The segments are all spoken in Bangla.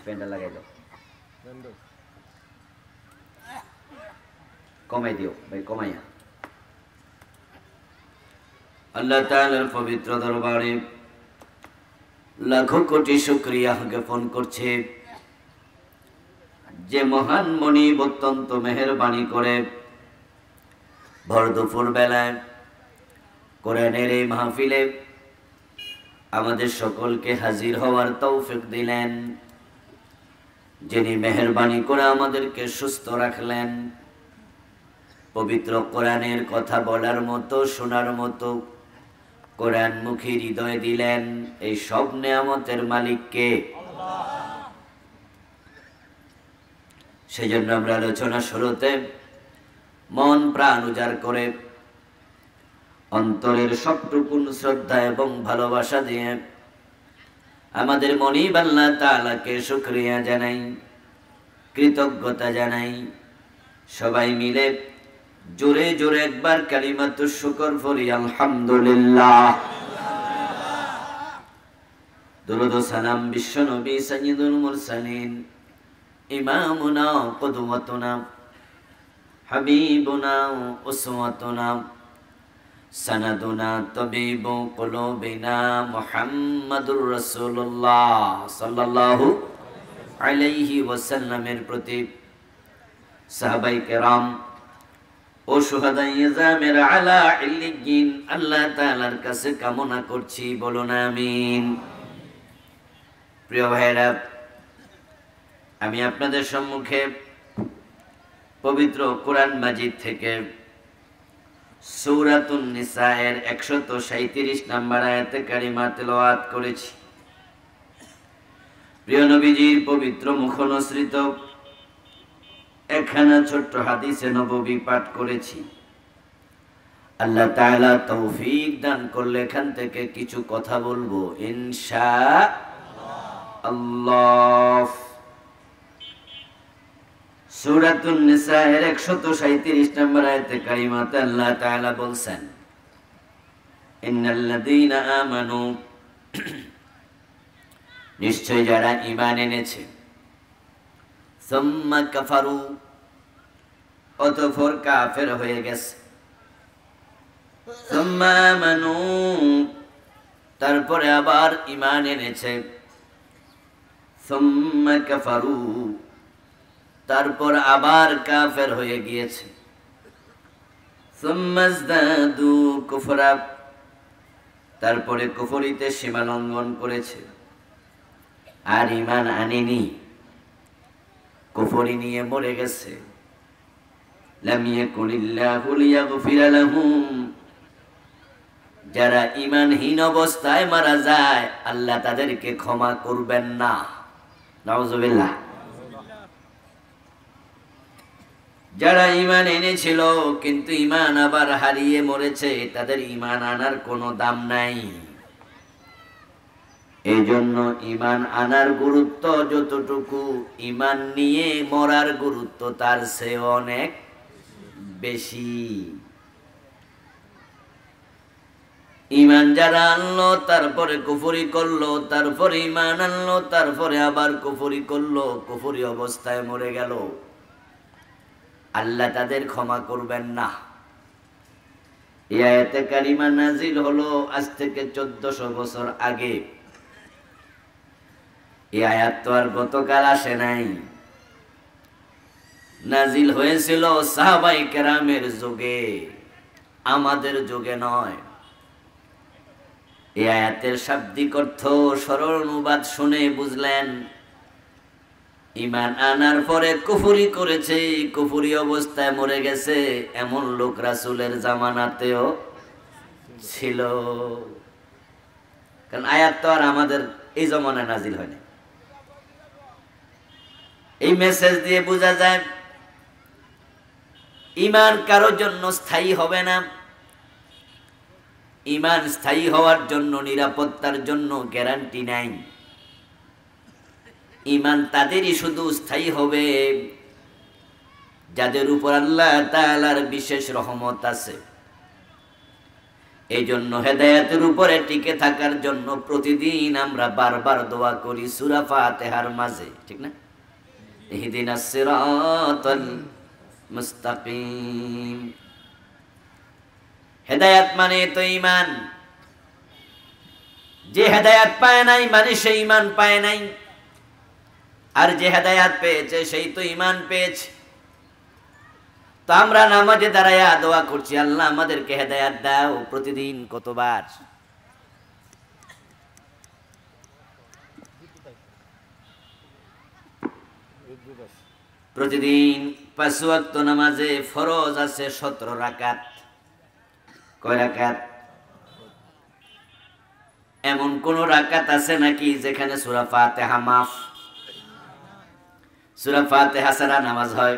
ফ্যানটা লাগাই দাও, কমাই দিও ভাই, কমাইয়া। আল্লাহ তাআলার পবিত্র দরবারে লাখো কোটি শুকরিয়া জ্ঞাপন করছে, যে মহান মনিব অত্যন্ত মেহেরবানি করে ভর দুপুর বেলায় কোরআনের এই মাহফিলে আমাদের সকলকে হাজির হওয়ার তৌফিক দিলেন, যিনি মেহেরবানি করে আমাদেরকে সুস্থ রাখলেন, পবিত্র কোরআনের কথা বলার মতো শোনার মতো কোরআনমুখী হৃদয় দিলেন। এই সব নেয়ামতের মালিককে। সেজন্য আমরা আলোচনা শুরুতে মন প্রাণ উজাড় করে অন্তরের সবটুকুন শ্রদ্ধা এবং ভালোবাসা দিয়ে আমাদের মনিব আল্লাহ তাআলাকে শুকরিয়া জানাই, কৃতজ্ঞতা জানাই। সবাই মিলে জোরে জোরে একবার কালিমাতুশ শুকর পড়ি, আলহামদুলিল্লাহ। দুরূদ ও সালাম বিশ্ব নবী সাইয়্যিদুল মুরসালিন ইমামুনা কুদওয়াতুনা হাবিবুনা উসওয়াতুনা সানাদুনা তাবিবু কুলুবিনা মুহাম্মাদুর রাসূলুল্লাহ সাল্লাল্লাহু আলাইহি ওয়াসাল্লামের প্রতি সাহাবায়ে কেরাম ও শুহাদায়ে জামের আলা ইল্লিয়িন আল্লাহ তাআলার কাছে কামনা করছি, বলুন আমিন। প্রিয় ভাইরা, আমি আপনাদের সম্মুখে পবিত্র কোরআন মাজিদ থেকে সূরাতুন নিসা এর 137 নম্বর আয়াতে কারিমা তেলাওয়াত করেছি। প্রিয় নবীজির পবিত্র মুখনসৃত একখানা ছোট্ট হাদিসে নববী পাঠ করেছি। আল্লাহ তাআলা তৌফিক দান করলে এখান থেকে কিছু কথা বলবো ইনশাআল্লাহ। সূরাতুন নিসা এর 137 নম্বর আয়াতে কারিমাতে আল্লাহ তাআলা বলছেন, ইন্নাল্লাযীনা আমানু, নিশ্চয় যারা ঈমান এনেছে, সুম্মা কাফারু, অতঃপর কাফের হয়ে গেছে, সুম্মা আমানু, তারপরে আবার ঈমান এনেছে, সুম্মা কাফারু, তারপর আবার কাফের হয়ে গিয়েছে, সুম্মা ইজদাদু কুফরা, তারপরে কুফরিতে সীমা লঙ্ঘন করেছে, আর ঈমান আনেনি, কুফরি নিয়ে মরে গেছে, লাম ইয়াকুনিল্লাহু লিয়াগফিরা লাহুম, যারা ঈমানহীন অবস্থায় মারা যায় আল্লাহ তাদেরকে ক্ষমা করবেন না। নাউজুবিল্লাহ। যারা ঈমান এনেছিল কিন্তু ঈমান আবার হারিয়ে মরেছে, তাদের ঈমান আনার কোনো দাম নাই। এই জন্য ঈমান আনার গুরুত্ব যতটুকু, ঈমান নিয়ে মরার গুরুত্ব তার চেয়ে অনেক বেশি। ঈমান যারা আনলো তারপরে কুফরি করলো, তারপরে ঈমান আনলো তারপরে আবার কুফরি করলো, কুফরি অবস্থায় মরে গেল, আল্লাহ তাদের ক্ষমা করবেন না। এই আয়াতে কারিমা নাজিল হলো আজ থেকে 1400 বছর আগে। এই আয়াত তো আর গতকাল আসে নাই, নাজিল হয়েছিল সাহাবায়ে কেরামের যুগে, আমাদের যুগে নয়। এই আয়াতের শাব্দিক অর্থ সরল অনুবাদ শুনে বুঝলেন, ঈমান আনার পরে কুফরি করেছে, কুফরি অবস্থায় মরে গেছে, এমন লোক রাসূলের জামানাতেও ছিল। কারণ আয়াত তো আর আমাদের এই জামানায় নাজিল হয়নি। এই মেসেজ দিয়ে বোঝা যায় ঈমান কারোর জন্য স্থায়ী হবে না। ঈমান স্থায়ী হওয়ার জন্য, নিরাপত্তার জন্য গ্যারান্টি নাই। ঈমান তাদেরই শুধু স্থায়ী হবে যাদের উপর আল্লাহ তাআলার বিশেষ রহমত আছে, এই জন্য হেদায়েতের উপরে টিকে থাকার জন্য প্রতিদিন আমরা বারবার দোয়া করি সূরা ফাতিহার মাঝে, ঠিক না? ইহদিনাস সিরাতাল মুস্তাকিম। হেদায়েত মানে তো ঈমান। যে হেদায়েত পায় নাই মানে সে ঈমান পায় নাই, আর যে হেদায়েত পেয়েছে সেই তো ঈমান পেয়েছে। তো আমরা নামাজে দাঁড়ায়া দোয়া করছি, আল্লাহ আমাদেরকে হেদায়েত দাও। প্রতিদিন কতবার? প্রতিদিন 5 ওয়াক্ত নামাজে ফরজ আছে 17 রাকাত। কয় রাকাত? এমন কোন রাকাত আছে নাকি যেখানে সূরা ফাতিহা মাফ? সূরা ফাতিহা ছাড়া নামাজ হয়?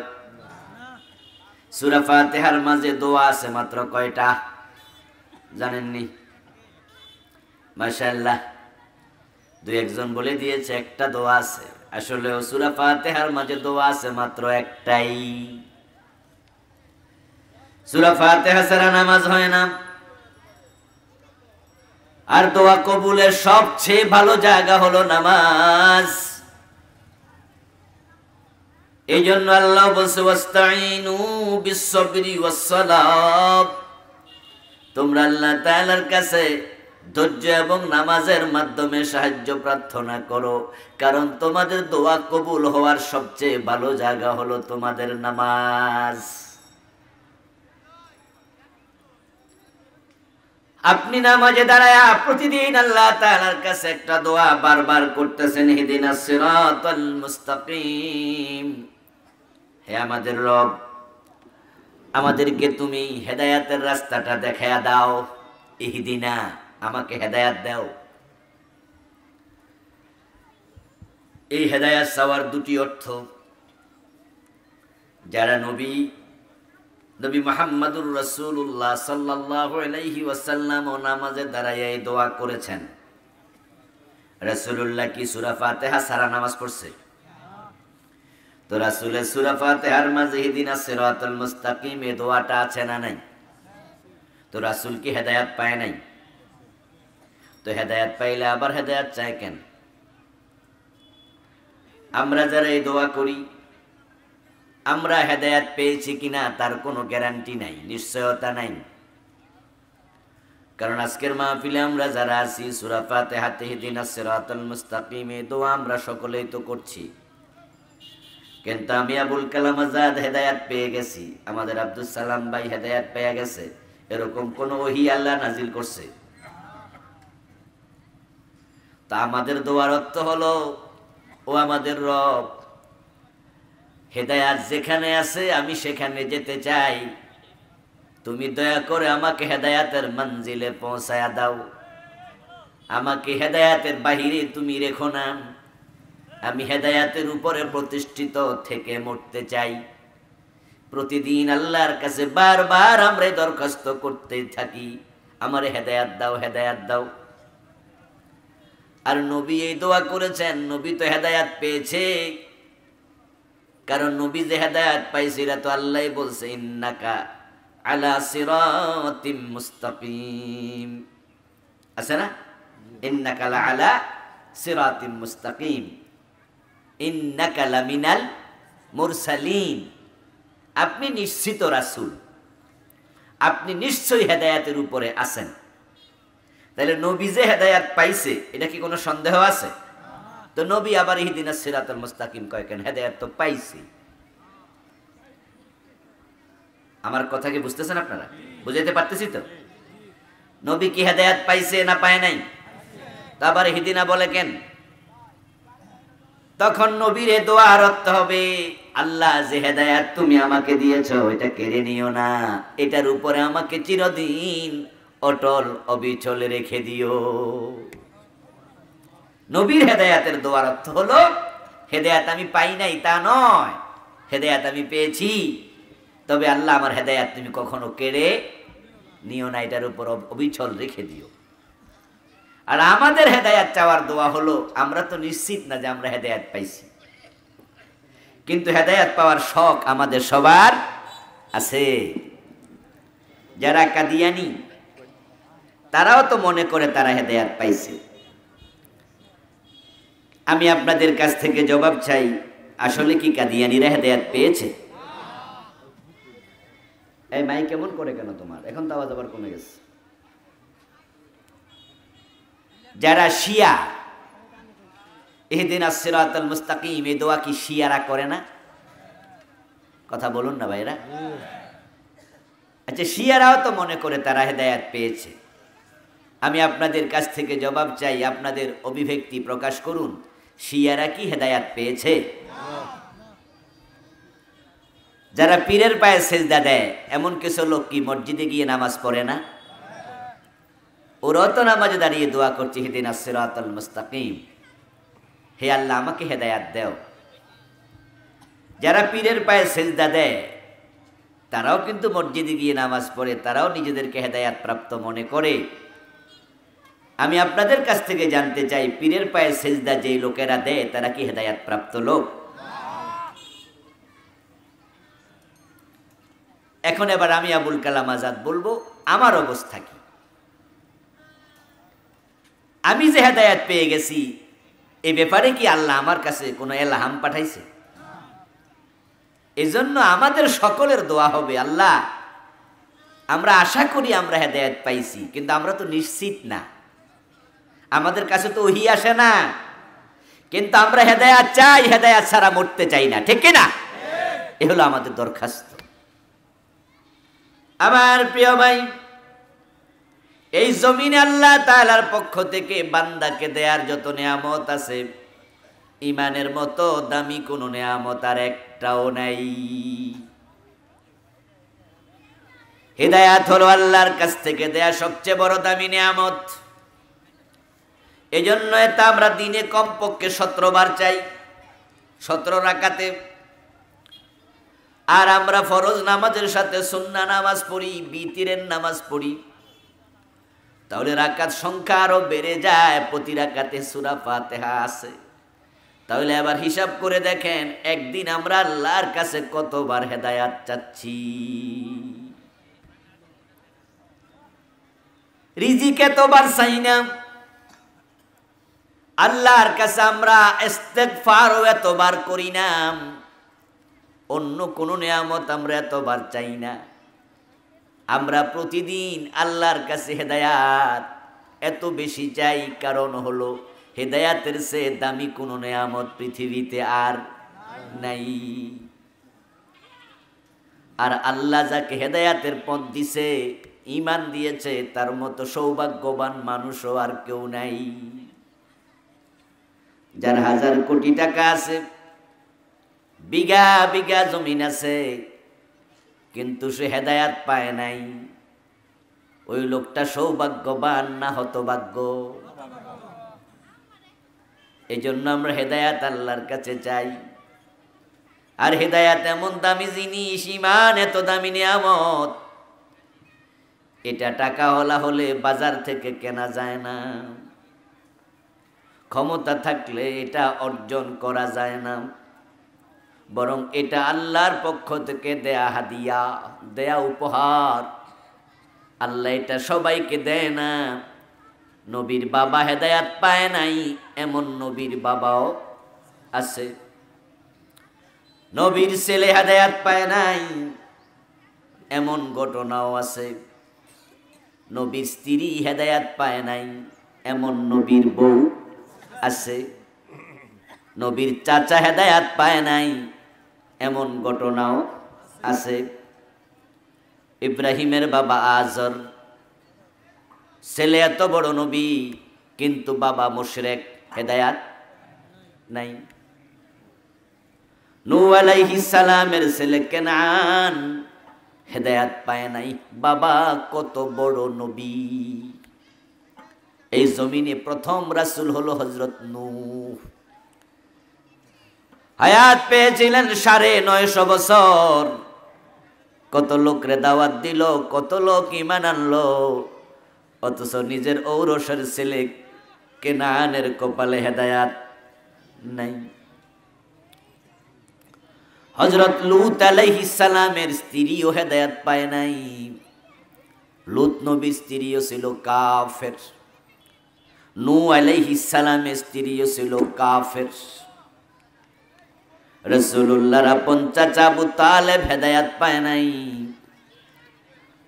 সূরা ফাতিহার মাঝে দোয়া আছে মাত্র কয়টা জানেননি? মাশাআল্লাহ, দুই একজন বলে দিয়েছে একটা দোয়া আছে। আসলে সূরা ফাতিহার মাঝে দোয়া আছে মাত্র একটাই। সূরা ফাতিহা ছাড়া নামাজ হয় না। আর দোয়া কবুলের সবচেয়ে ভালো জায়গা হলো নামাজ। এই জন্য আল্লাহ বলছে ওয়াস্তাইনু বিস-সাবরি ওয়াস-সালাত, তোমরা আল্লাহ তাআলার কাছে ধৈর্য এবং নামাজের মাধ্যমে সাহায্য প্রার্থনা করো, কারণ তোমাদের দোয়া কবুল হওয়ার সবচেয়ে ভালো জায়গা হলো তোমাদের নামাজ। আপনি নামাজে দাঁড়ায়া প্রতিদিন আল্লাহ তাআলার কাছে একটা দোয়া বারবার করতেছেন, ইহদিনাস সিরাতাল মুস্তাকিম। হে আমাদের রব, আমাদেরকে তুমি হেদায়েতের রাস্তাটা দেখায়া দাও। ইহদিনা, আমাকে হেদায়েত দাও। এই হেদায়েত চাওয়ার দুটি অর্থ। যারা নবী মুহাম্মদুর রাসূলুল্লাহ সাল্লাল্লাহু আলাইহি ওয়াসাল্লাম ও নামাজে দাঁড়ায় এই দোয়া করেছেন। রাসূলুল্লাহ কি সূরা ফাতিহা ছাড়া নামাজ পড়ছে? তো রাসূলের সূরা ফাতিহার মাঝে ইহদিনাস সিরাতাল মুস্তাকিম এই দোয়াটা আছে না নাই? তো রাসূল কি হেদায়েত পায় নাই? তো হেদায়েত পাইলে আবার হেদায়েত চায় কেন? আমরা যারা এই দোয়া করি, আমরা হেদায়েত পেয়েছি কিনা তার কোনো গ্যারান্টি নাই, নিশ্চয়তা নাই। কারণ আজকের মাহফিলে আমরা যারা আছি সূরা ফাতিহাতে ইহদিনাস সিরাতাল মুস্তাকিম এই দোয়া আমরা সকলেই তো করছি। কিন্তু আমি আবুল কালাম আজাদ হেদায়েত পেয়ে গেছি, আমাদের আব্দুল সালাম ভাই হেদায়েত পেয়ে গেছে, এরকম কোন ওহী আল্লাহ নাজিল করছে? তা আমাদের দোয়ার অর্থ হলো, ও আমাদের রব, হেদায়েত যেখানে আছে আমি সেখানে যেতে চাই, তুমি দয়া করে আমাকে হেদায়েতের মঞ্জিলে পৌঁছায়া দাও। আমাকে হেদায়েতের বাহিরে তুমি রেখো না। আমি হেদায়েতের উপরে প্রতিষ্ঠিত থেকে মরতে চাই। প্রতিদিন আল্লাহর কাছে বারবার আমরা দরখাস্ত করতে থাকি, আমারে হেদায়েত দাও, হেদায়েত দাও। আর নবী এই দোয়া করেছেন, নবী তো হেদায়েত পেয়েছে। কারণ নবী যে হেদায়েত পাইছে এটা তো আল্লাহই বলছে, ইন্নাকা আলা সিরাতিম মুস্তাকিম, আছে না? ইন্নাকা আলা সিরাতিম মুস্তাকিম, ইন্নাকা লামিনাল মুরসালিন। আপনি নিশ্চিত রাসূল, আপনি নিশ্চয়ই হেদায়েতের উপরে আছেন। তাহলে নবী যে হেদায়েত পাইছে এটা কি কোনো সন্দেহ আছে? তো নবী আবার ইহদিনাস সিরাতাল মুস্তাকিম কয় কেন? হেদায়েত তো পাইছি। আমার কথা কি বুঝতেছেন আপনারা? বুঝাইতে পারতেছি তো? নবী কি হেদায়েত পাইছে না পায় নাই? তো আবার ইহদিনা বলে কেন? তখন নবীর দোয়ার অর্থ হবে, আল্লাহ যে হেদায়েত তুমি আমাকে দিয়েছো এটা কেড়ে নিও না, এটার উপরে আমাকে চিরদিন অটল অবিচল রেখে দিও। নবীর হেদায়েতের দোয়ার অর্থ হলো, হেদায়েত আমি পাই নাই তা নয়, হেদায়েত আমি পেয়েছি, তবে আল্লাহ আমার হেদায়েত তুমি কখনো কেড়ে নিও না, এটার উপর অবিচল রেখে দিও। আর আমাদের হেদায়েত চাওয়ার দোয়া হলো, আমরা তো নিশ্চিত না যে আমরা হেদায়েত পাইছি, কিন্তু হেদায়েত পাওয়ার শখ আমাদের সবার আছে। যারা কাদিয়ানি, তারাও তো মনে করে তারা হেদায়াত পাইছে। আমি আপনাদের কাছ থেকে জবাব চাই, আসলে কি কাদিয়ানীরা হেদায়াত পেয়েছে? এই মাই কেমন করে কেন তোমার? এখন তো আওয়াজ আবার কমে গেছে। যারা শিয়া, ইহদিনাস সিরাতাল মুস্তাকিম, এই দোয়া কি শিয়ারা করে না? কথা বলুন না ভাইরা। আচ্ছা, শিয়ারাও তো মনে করে তারা হেদায়াত পেয়েছে। আমি আপনাদের কাছ থেকে জবাব চাই, আপনাদের অভিব্যক্তি প্রকাশ করুন, শিয়ারা কি হেদায়াত পেয়েছে? যারা পীরের পায়ে সেজদা দেয়, এমন কিছু লোক কি মসজিদে গিয়ে নামাজ পড়ে না? ওরাও তো নামাজে দাঁড়িয়ে দোয়া করছে, ইহদিনাস সিরাতাল মুস্তাকিম, হে আল্লাহ আমাকে হেদায়াত দাও। যারা পীরের পায়ে সেজদা দেয়, তারাও কিন্তু মসজিদে গিয়ে নামাজ পড়ে, তারাও নিজেদেরকে হেদায়াত প্রাপ্ত মনে করে। আমি আপনাদের কাছ থেকে জানতে চাই, পীরের পায়ে সেজদা যেই লোকেরা দেয়, তারা কি হেদায়াত প্রাপ্ত লোক? এখন এবার আমি আবুল কালাম আজাদ বলবো আমার অবস্থা কি। আমি যে হেদায়াত পেয়ে গেছি, এই ব্যাপারে কি আল্লাহ আমার কাছে কোনো এলহাম পাঠাইছে? এজন্য আমাদের সকলের দোয়া হবে, আল্লাহ আমরা আশা করি আমরা হেদায়াত পাইছি, কিন্তু আমরা তো নিশ্চিত না, আমাদের কাছে তো ওহী আসে না, কিন্তু আমরা হেদায়াত চাই, হেদায়াত ছাড়া মরতে চাই না, ঠিক কিনা? এ হলো আমাদের দরখাস্ত। আমার প্রিয় ভাই, এই জমিনে আল্লাহ তাআলার পক্ষ থেকে বান্দাকে দেয়ার যত নিয়ামত আছে, ইমানের মতো দামি কোন নিয়ামত আর একটাও নাই। হিদায়াত হলো আল্লাহর কাছ থেকে দেয়া সবচেয়ে বড় দামি নিয়ামত। এজন্য এটা আমরা দিনে কমপক্ষে 17 বার চাই, 17 রাকাতে। আর আমরা ফরজ নামাজের সাথে সুন্নাহ নামাজ পড়ি, বিতিরের নামাজ পড়ি, তাহলে রাকাত সংখ্যা আরো বেড়ে যায়। প্রতি রাকাতে সূরা ফাতিহা আছে। তাহলে আবার হিসাব করে দেখেন, একদিন আমরা আল্লাহর কাছে কতবার হেদায়াত চাচ্ছি। রিজিক এতবার চাই না, আল্লাহর কাছে আমরা ইস্তেগফারও এতবার করি না, অন্য কোন নিয়ামত আমরা এতবার চাই না। আমরা প্রতিদিন আল্লাহর কাছে হেদায়াত এত বেশি চাই, কারণ হলো হেদায়াতের চেয়ে দামি কোন নিয়ামত পৃথিবীতে আর নাই। আর আল্লাহ যাকে হেদায়াতের পথ দিছে, ঈমান দিয়েছে, তার মতো সৌভাগ্যবান মানুষও আর কেউ নাই। যার 1000 কোটি টাকা আছে, বিঘা বিঘা জমিন আছে, কিন্তু সে হেদায়াত পায় নাই, ওই লোকটা সৌভাগ্যবান না হতভাগ্য? এই জন্য আমরা হেদায়াত আল্লাহর কাছে চাই। আর হেদায়াত এমন দামি জিনিস, ঈমান এত দামি নিয়ামত, এটা টাকাওয়ালা হলে বাজার থেকে কেনা যায় না, ক্ষমতা থাকলে এটা অর্জন করা যায় না, বরং এটা আল্লাহর পক্ষ থেকে দেয়া হাদিয়া, দেয়া উপহার। আল্লাহ এটা সবাইকে দেয় না। নবীর বাবা হেদায়াত পায় নাই, এমন নবীর বাবাও আছে। নবীর ছেলে হেদায়াত পায় নাই, এমন ঘটনাও আছে। নবীর স্ত্রী হেদায়াত পায় নাই, এমন নবীর বউ আছে। নবীর চাচা হেদায়াত পায় নাই, এমন ঘটনাও আছে। ইব্রাহিমের বাবা আজর, ছেলে এত বড় নবী, কিন্তু বাবা মুশরিক, হেদায়াত নাই। নূহ আলাইহিস সালামের ছেলে কেনান, হেদায়াত পায় নাই, বাবা কত বড় নবী। এই জমিনে প্রথম রাসূল হলো হযরত নূহ। হায়াত পেয়েছিলেন 950 বছর। কত লোকরে দাওয়াত দিল, কত লোক ঈমান আনলো, অথচ নিজের ঔরসের ছেলে কেনানের কপালে হেদায়াত নাই। হযরত লূত আলাইহিস সালামের স্ত্রীও হেদায়াত পায় নাই। লূত নবীর স্ত্রীও ছিল কাফের, নূহ আলাইহিস সালামের স্ত্রীও ছিল কাফের। রাসূলুল্লাহর আপন চাচা আবু তালেব হেদায়েত পায় নাই,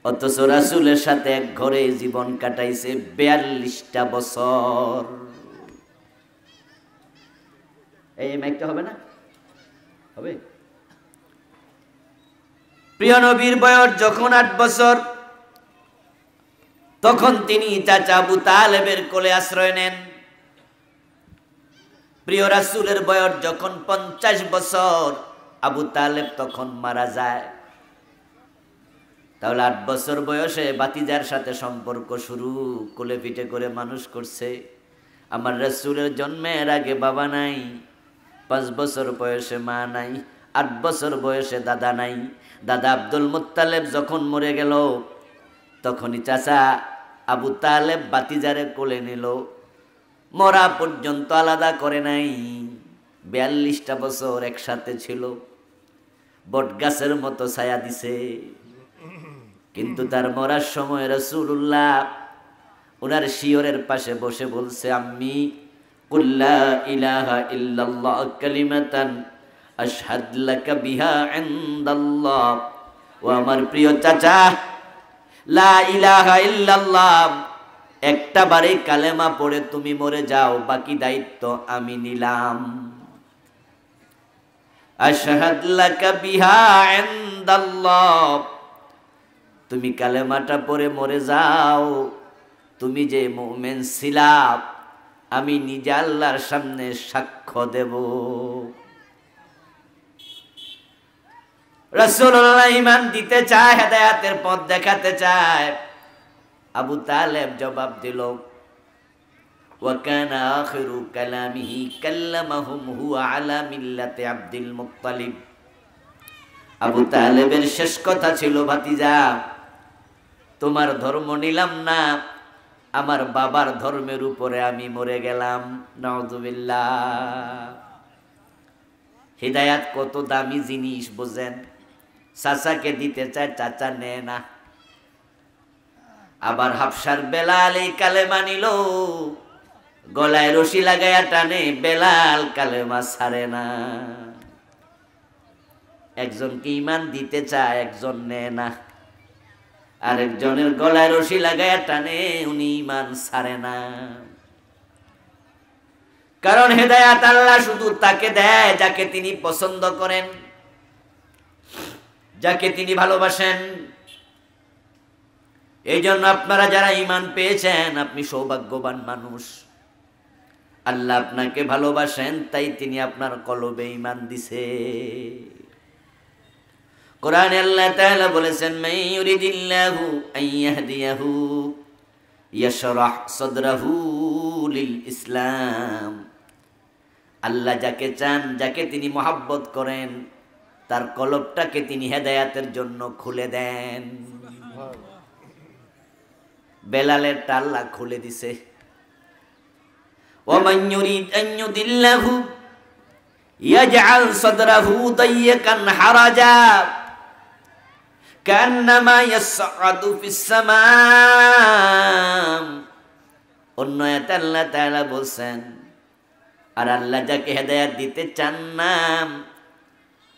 অথচ রাসূলের সাথে এক ঘরে জীবন কাটাইছে ৪২টা বছর। এই মাইকটা হবে না? হবে। প্রিয় নবীর বয়স যখন ৮ বছর, তখন তিনি চাচা আবু তালেবের কোলে আশ্রয় নেন। প্রিয় রাসূলের বয়স যখন ৫০ বছর, আবু তালেব তখন মারা যায়। তাহলে ৮ বছর বয়সে ভাতিজার সাথে সম্পর্ক শুরু, কোলে পিঠে করে মানুষ করছে। আমার রাসূলের জন্মের আগে বাবা নাই, ৫ বছর বয়সে মা নাই, ৮ বছর বয়সে দাদা নাই। দাদা আব্দুল মুত্তালেব যখন মরে গেল, তখনই চাচা আবু তালেব ভাতিজারে কোলে নিল, মরা পর্যন্ত আলাদা করে নাই। ৪২টা বছর একসাথে ছিল, বটগাছের মতো ছায়া দিছে। কিন্তু তার মরার সময় রাসূলুল্লাহ ওনার শিয়রের পাশে বসে বলছে, আম্মি কুল লা ইলাহা ইল্লাল্লাহ কালিমাতান আশহাদ লাকা বিহা ইনদাল্লাহ। ও আমার প্রিয় চাচা, লা ইলাহা ইল্লাল্লাহ একটা বারে কালেমা পড়ে তুমি মরে যাও, বাকি দায়িত্ব আমি নিলাম। আশহাদ লাকা বিহা ইনদাল্লাহ, তুমি কালেমাটা পড়ে মরে যাও, তুমি যে মুমিন ছিলা আমি নিজে আল্লাহর সামনে সাক্ষ্য দেব। রাসূলুল্লাহ ঈমান দিতে চায়, হেদায়েতের পথ দেখাতে চায়। আবু তালেব জবাব দিল, ওয়া কানা আখিরু কালামিহি কাল্লামাহুম হুয়া আলা মিল্লাতি আব্দুল মুত্তালিব। আবু তালেবের শেষ কথা ছিল, ভাতিজা তোমার ধর্ম নিলাম না, আমার বাবার ধর্মের উপরে আমি মরে গেলাম। নাউযুবিল্লাহ। হিদায়াত কত দামি জিনিস বোঝেন। চাচাকে দিতে চায়, চাচা নেয় না। আবার হাফসার বেলাল এই কালেমা নিল, গলায় রশি লাগাইয়া টানে, বেলাল কালেমা ছাড়ে না। একজনকে ঈমান দিতে চায়, একজন নেয় না। আরেকজনের গলায় রশি লাগাইয়া টানে, উনি ঈমান ছাড়ে না। কারণ হেদায়েত আল্লাহ শুধু তাকে দেয় যাকে তিনি পছন্দ করেন, যাকে তিনি ভালোবাসেন। এই জন্য আপনারা যারা ঈমান পেয়েছেন, আপনি সৌভাগ্যবান মানুষ। আল্লাহ আপনাকে ভালোবাসেন, তাই তিনি আপনার কলবে ঈমান দিছে। কোরআনে আল্লাহ তাআলা বলেছেন, মান ইউরিদিল্লাহু আন ইয়াহদিয়াহু ইয়াশরাহ সাদরাহু লিল ইসলাম। আল্লাহ যাকে চান, যাকে তিনি মহব্বত করেন, তার কলবটাকে তিনি হেদায়েতের জন্য খুলে দেন। বেলালের আল্লাহ খুলে দিছে। ওয়া মান ইউরিদ আন ইউদিল্লাহু ইয়াজআল সাদরাহু দাইয়াকান হারাজা কান্নামা ইয়াসআদু ফিস সামা। অন্য আয়াতে আল্লাহ তাআলা বলেন, আর আল্লাহ যাকে হেদায়েত দিতে চান না,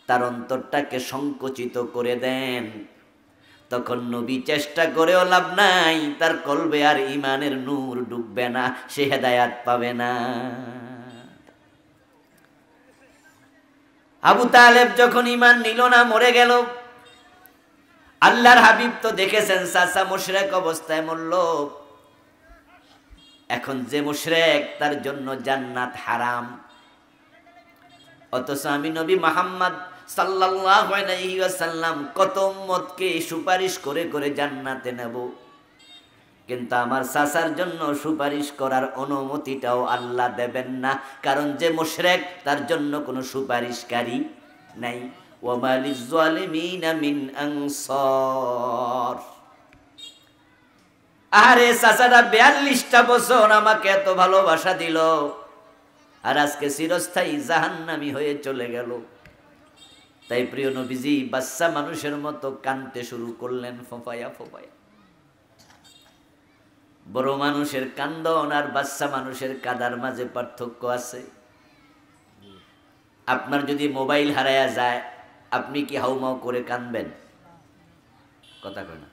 তার অন্তরটাকে সংকুচিত করে দেন। তখন নবী চেষ্টা করেও লাভ নাই, তার কলবে আর ঈমানের নূর ডুববে না, সে হেদায়েত পাবে না। আবু তালেব যখন ঈমান নিল না, মরে গেল। আল্লাহর হাবিব তো দেখেছেন চাচা মুশরিক অবস্থায় মরল। এখন যে মুশরিক, তার জন্য জান্নাত হারাম। অথচ আমি নবী মুহাম্মদ সাল্লাল্লাহু আলাইহি ওয়াসাল্লাম কত উম্মতকে সুপারিশ করে করে জান্নাতে নেব, কিন্তু আমার চাচার জন্য সুপারিশ করার অনুমতিটাও আল্লাহ দেবেন না। কারণ যে মুশরিক, তার জন্য কোনো সুপারিশকারী নাই। ওয়া মা লিয-যালিমিনা মিন আনসার। আরে চাচাটা ৪২টা বছর আমাকে এত ভালোবাসা দিল, আর আজকে চিরস্থায়ী জাহান্নামী হয়ে চলে গেল। তাই প্রিয় নবীজি বাচ্চা মানুষের মতো কাঁদতে শুরু করলেন, ফোঁপায়া ফোঁপায়া। বড় মানুষের কান্দন আর বাচ্চা মানুষের কাদার মাঝে পার্থক্য আছে। আপনার যদি মোবাইল হারায়া যায়, আপনি কি হাউমাউ করে কাঁদবেন? কথা কয় না।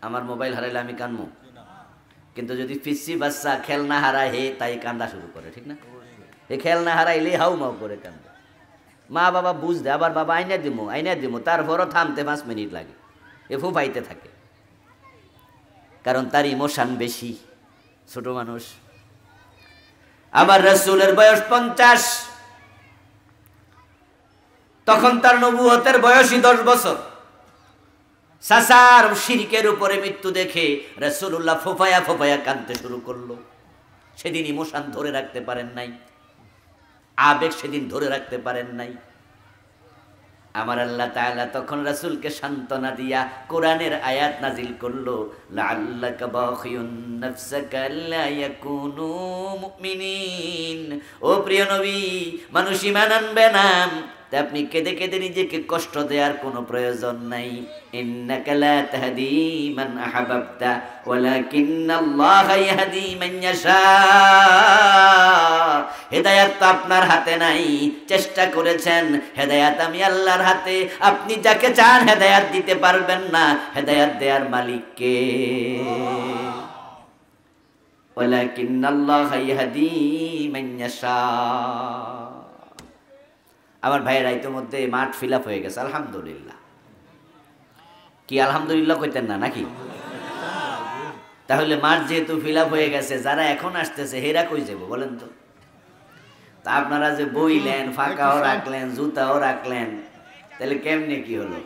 আমার মোবাইল হারাইলে আমি কানবো, কিন্তু যদি পিচ্ছি বাচ্চা খেলনা হারায় হে তাই কান্দা শুরু করে, ঠিক না? এ খেলনা হারাইলে হাউমাউ করে কান্দে। মা বাবা বুঝতে, আবার বাবা আইনা দিমো, তারপরও থামতে 5 মিনিট লাগে, এ ফুফাইতে থাকে, কারণ তার ইমোশন বেশি, ছোট মানুষ। আবার রাসূলের বয়স 50, তখন তার নবুয়তের বয়সই 10 বছর। সাসার শিরকের উপরে মৃত্যু দেখে রাসূলুল্লাহ ফোফায়া ফোফায়া কাঁদতে শুরু করলো। সেদিন ইমোশন ধরে রাখতে পারেন নাই, আবেগ সেদিন ধরে রাখতে পারেন নাই। আমার আল্লাহ তাআলা তখন রাসূলকে সান্ত্বনা দিয়া কোরআনের আয়াত নাজিল করলো, লাআল্লাকা বাখিউন নাফসাকা আল্লা ইয়াকুনু মুমিনিন। ও প্রিয় নবী, মানুষ ঈমান আনবে না, তাই আপনি কেঁদে কেঁদে নিজেকে কষ্ট দেওয়ার কোনো প্রয়োজন নাই। ইন্নাকা লা তাহদি মান আহবাবতা ওয়ালাকিন্নাল্লাহা ইয়াহদি মান ইয়াশা। হেদায়েত তো আপনার হাতে নাই, চেষ্টা করেছেন, হেদায়েত আমি আল্লাহর হাতে। আপনি যাকে চান হেদায়েত দিতে পারবেন না, হেদায়েত দেওয়ার মালিক কে? ওয়ালাকিন্নাল্লাহা ইয়াহদি মান ইয়াশা। আমার ভাইয়েরা ইতিমধ্যে মাঠ ফিল আপ হয়ে গেছে, আলহামদুলিল্লাহ। কি আলহামদুলিল্লাহ কইতেন না নাকি? তাহলে মাঠ যেহেতু ফিল আপ হয়ে গেছে, যারা এখন আসতেছে হেরা কই যাবো বলেন তো? তা আপনারা যে বইলেন, ফাঁকাও রাখলেন, জুতাও রাখলেন, তাহলে কেমনে কি হলো?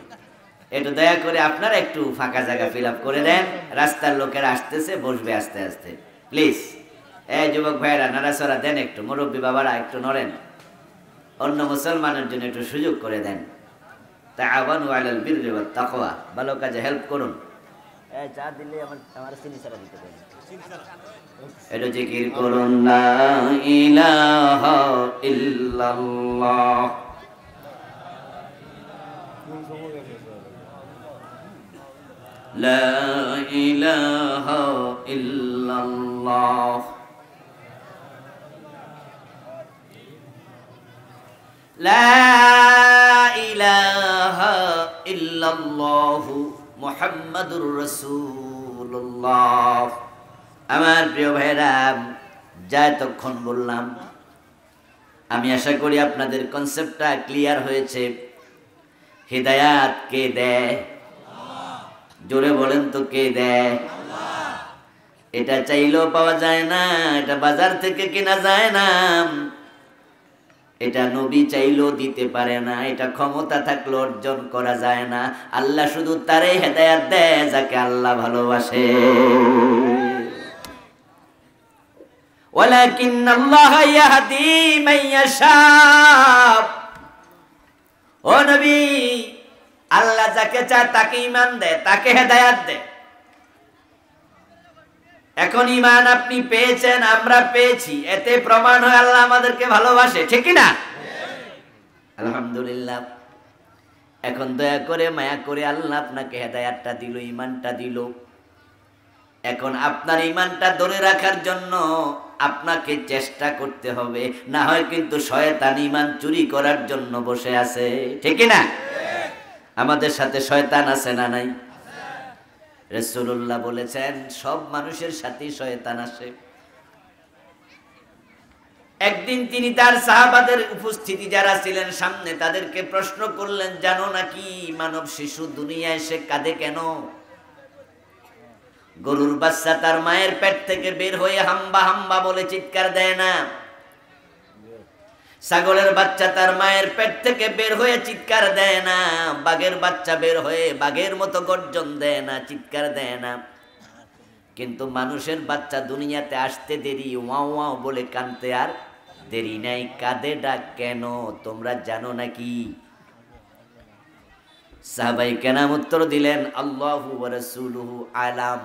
একটু দয়া করে আপনারা একটু ফাঁকা জায়গা ফিল আপ করে দেন। রাস্তার লোকেরা আসতেছে, বসবে আস্তে আস্তে, প্লিজ। এই যুবক ভাইয়েরা নাড়াচড়া দেন একটু, মুরব্বী বাবারা একটু নড়েন, অন্য মুসলমানের জন্য একটু সুযোগ করে দেন। তাআওয়ানু আলাল বিররি ওয়াত তাকওয়া, ভালো কাজে হেল্প করুন। এই চা দিলে আমার চিনি ছাড়া দিতে পারেন। এটা জিকির করুন, লা ইলাহা ইল্লাল্লাহ, লা ইলাহা ইল্লাল্লাহ, লা ইলাহা ইল্লাল্লাহু মুহাম্মাদুর রাসূলুল্লাহ। আমার প্রিয় ভাইরা, যা এতক্ষণ বললাম, আমি আশা করি আপনাদের কনসেপ্টটা ক্লিয়ার হয়েছে। হিদায়াত কে দেয়? জোরে বলেন তো, কে দেয়? এটা চাইলেও পাওয়া যায় না, এটা বাজার থেকে কেনা যায় না, এটা নবী চাইলেও দিতে পারে না, এটা ক্ষমতা থাকলে অর্জন করা যায় না। আল্লাহ শুধু তারে হেদায়াত দেয় যাকে আল্লাহ ভালোবাসে। ওয়ালাকিন্নাল্লাহা ইয়াহদি মান ইয়াশা। ও নবী, আল্লাহ যাকে চায় তাকে ঈমান দেয়, তাকে হেদায়াত দেয়। এখন ঈমান আপনি পেয়েছেন, আমরা পেয়েছি, এতে প্রমাণ হয় আল্লাহ আমাদেরকে ভালোবাসে, ঠিক কি না? আলহামদুলিল্লাহ। এখন দয়া করে মায়া করে আল্লাহ আপনাকে হেদায়াতটা দিল, ঈমানটা দিল। এখন আপনার ঈমানটা ধরে রাখার জন্য আপনাকে চেষ্টা করতে হবে, না হয় কিন্তু শয়তান ঈমান চুরি করার জন্য বসে আছে, ঠিক কি না? আমাদের সাথে শয়তান আছে না নাই? রাসূলুল্লাহ বলেছেন সব মানুষের সাথেই শয়তান আসে। একদিন তিনি তার সাহাবাদের উপস্থিতি যারা ছিলেন সামনে, তাদেরকে প্রশ্ন করলেন, জানো নাকি মানব শিশু দুনিয়ায় এসে কাঁদে কেন? গরুর বাচ্চা তার মায়ের পেট থেকে বের হয়ে হাম্বা হাম্বা বলে চিৎকার দেয় না? ছাগলের বাচ্চা তার মায়ের পেট থেকে বের হয়ে চিৎকার দেয় না? বাঘের বাচ্চা বের হয়ে বাঘের মতো গর্জন দেয় না, চিৎকার দেয় না? কিন্তু মানুষের বাচ্চা দুনিয়াতে আসতে দেরি, ওয়াও ওয়াও বলে কাঁদতে আর দেরি নাই। কাঁদে ডাক কেন তোমরা জানো নাকি? সাহাবাই কেরাম উত্তর দিলেন, আল্লাহু ওয়া রাসূলুহু আলাম।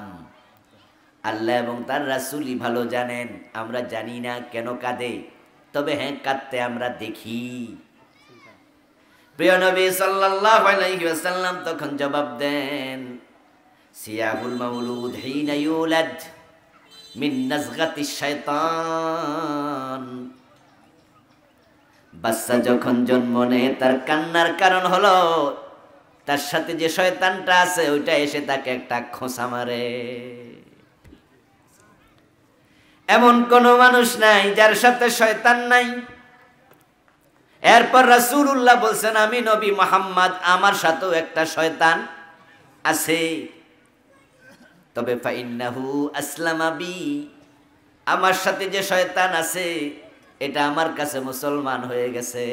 আল্লাহ এবং তার রাসূলই ভালো জানেন, আমরা জানি না কেন কাঁদে, তবে হ্যাঁ কাঁদতে আমরা দেখি। প্রিয় নবী সাল্লাল্লাহু আলাইহি ওয়াসাল্লাম তখন জবাব দেন, সিয়াহুল মাউলুদ হিনা ইউলাদ মিন নাজগাতি শাইতান, বাচ্চা যখন জন্ম নেয় তার কান্নার কারণ হলো তার সাথে যে শয়তানটা আছে ওইটা এসে তাকে একটা খোঁচা মারে। এমন কোন মানুষ নাই যার সাথে শয়তান নাই। এরপর রাসূলুল্লাহ বলছেন, আমি নবী মুহাম্মদ, আমার সাথেও একটা শয়তান আছে, তবে ফাইন্নাহু আসলামা বি, আমার সাথে যে শয়তান আছে এটা আমার কাছে মুসলমান হয়ে গেছে,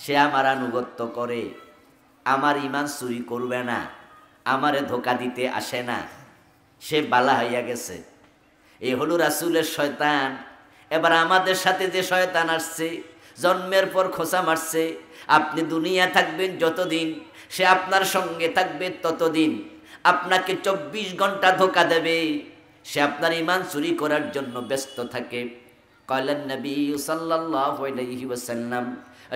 সে আমার আনুগত্য করে, আমার ঈমান চুরি করবে না, আমারে ধোঁকা দিতে আসে না, সে বালা হইয়া গেছে। এই হলো রাসূলের শয়তান। এবার আমাদের সাথে যে শয়তান আসছে, জন্মের পর খোঁচা মারছে, আপনি দুনিয়া থাকবেন যতদিন সে আপনার সঙ্গে থাকবে ততদিন, আপনাকে 24 ঘন্টা ধোঁকা দেবে, সে আপনার ঈমান চুরি করার জন্য ব্যস্ত থাকে। ক্বালান নবী সাল্লাল্লাহু আলাইহি ওয়াসাল্লাম,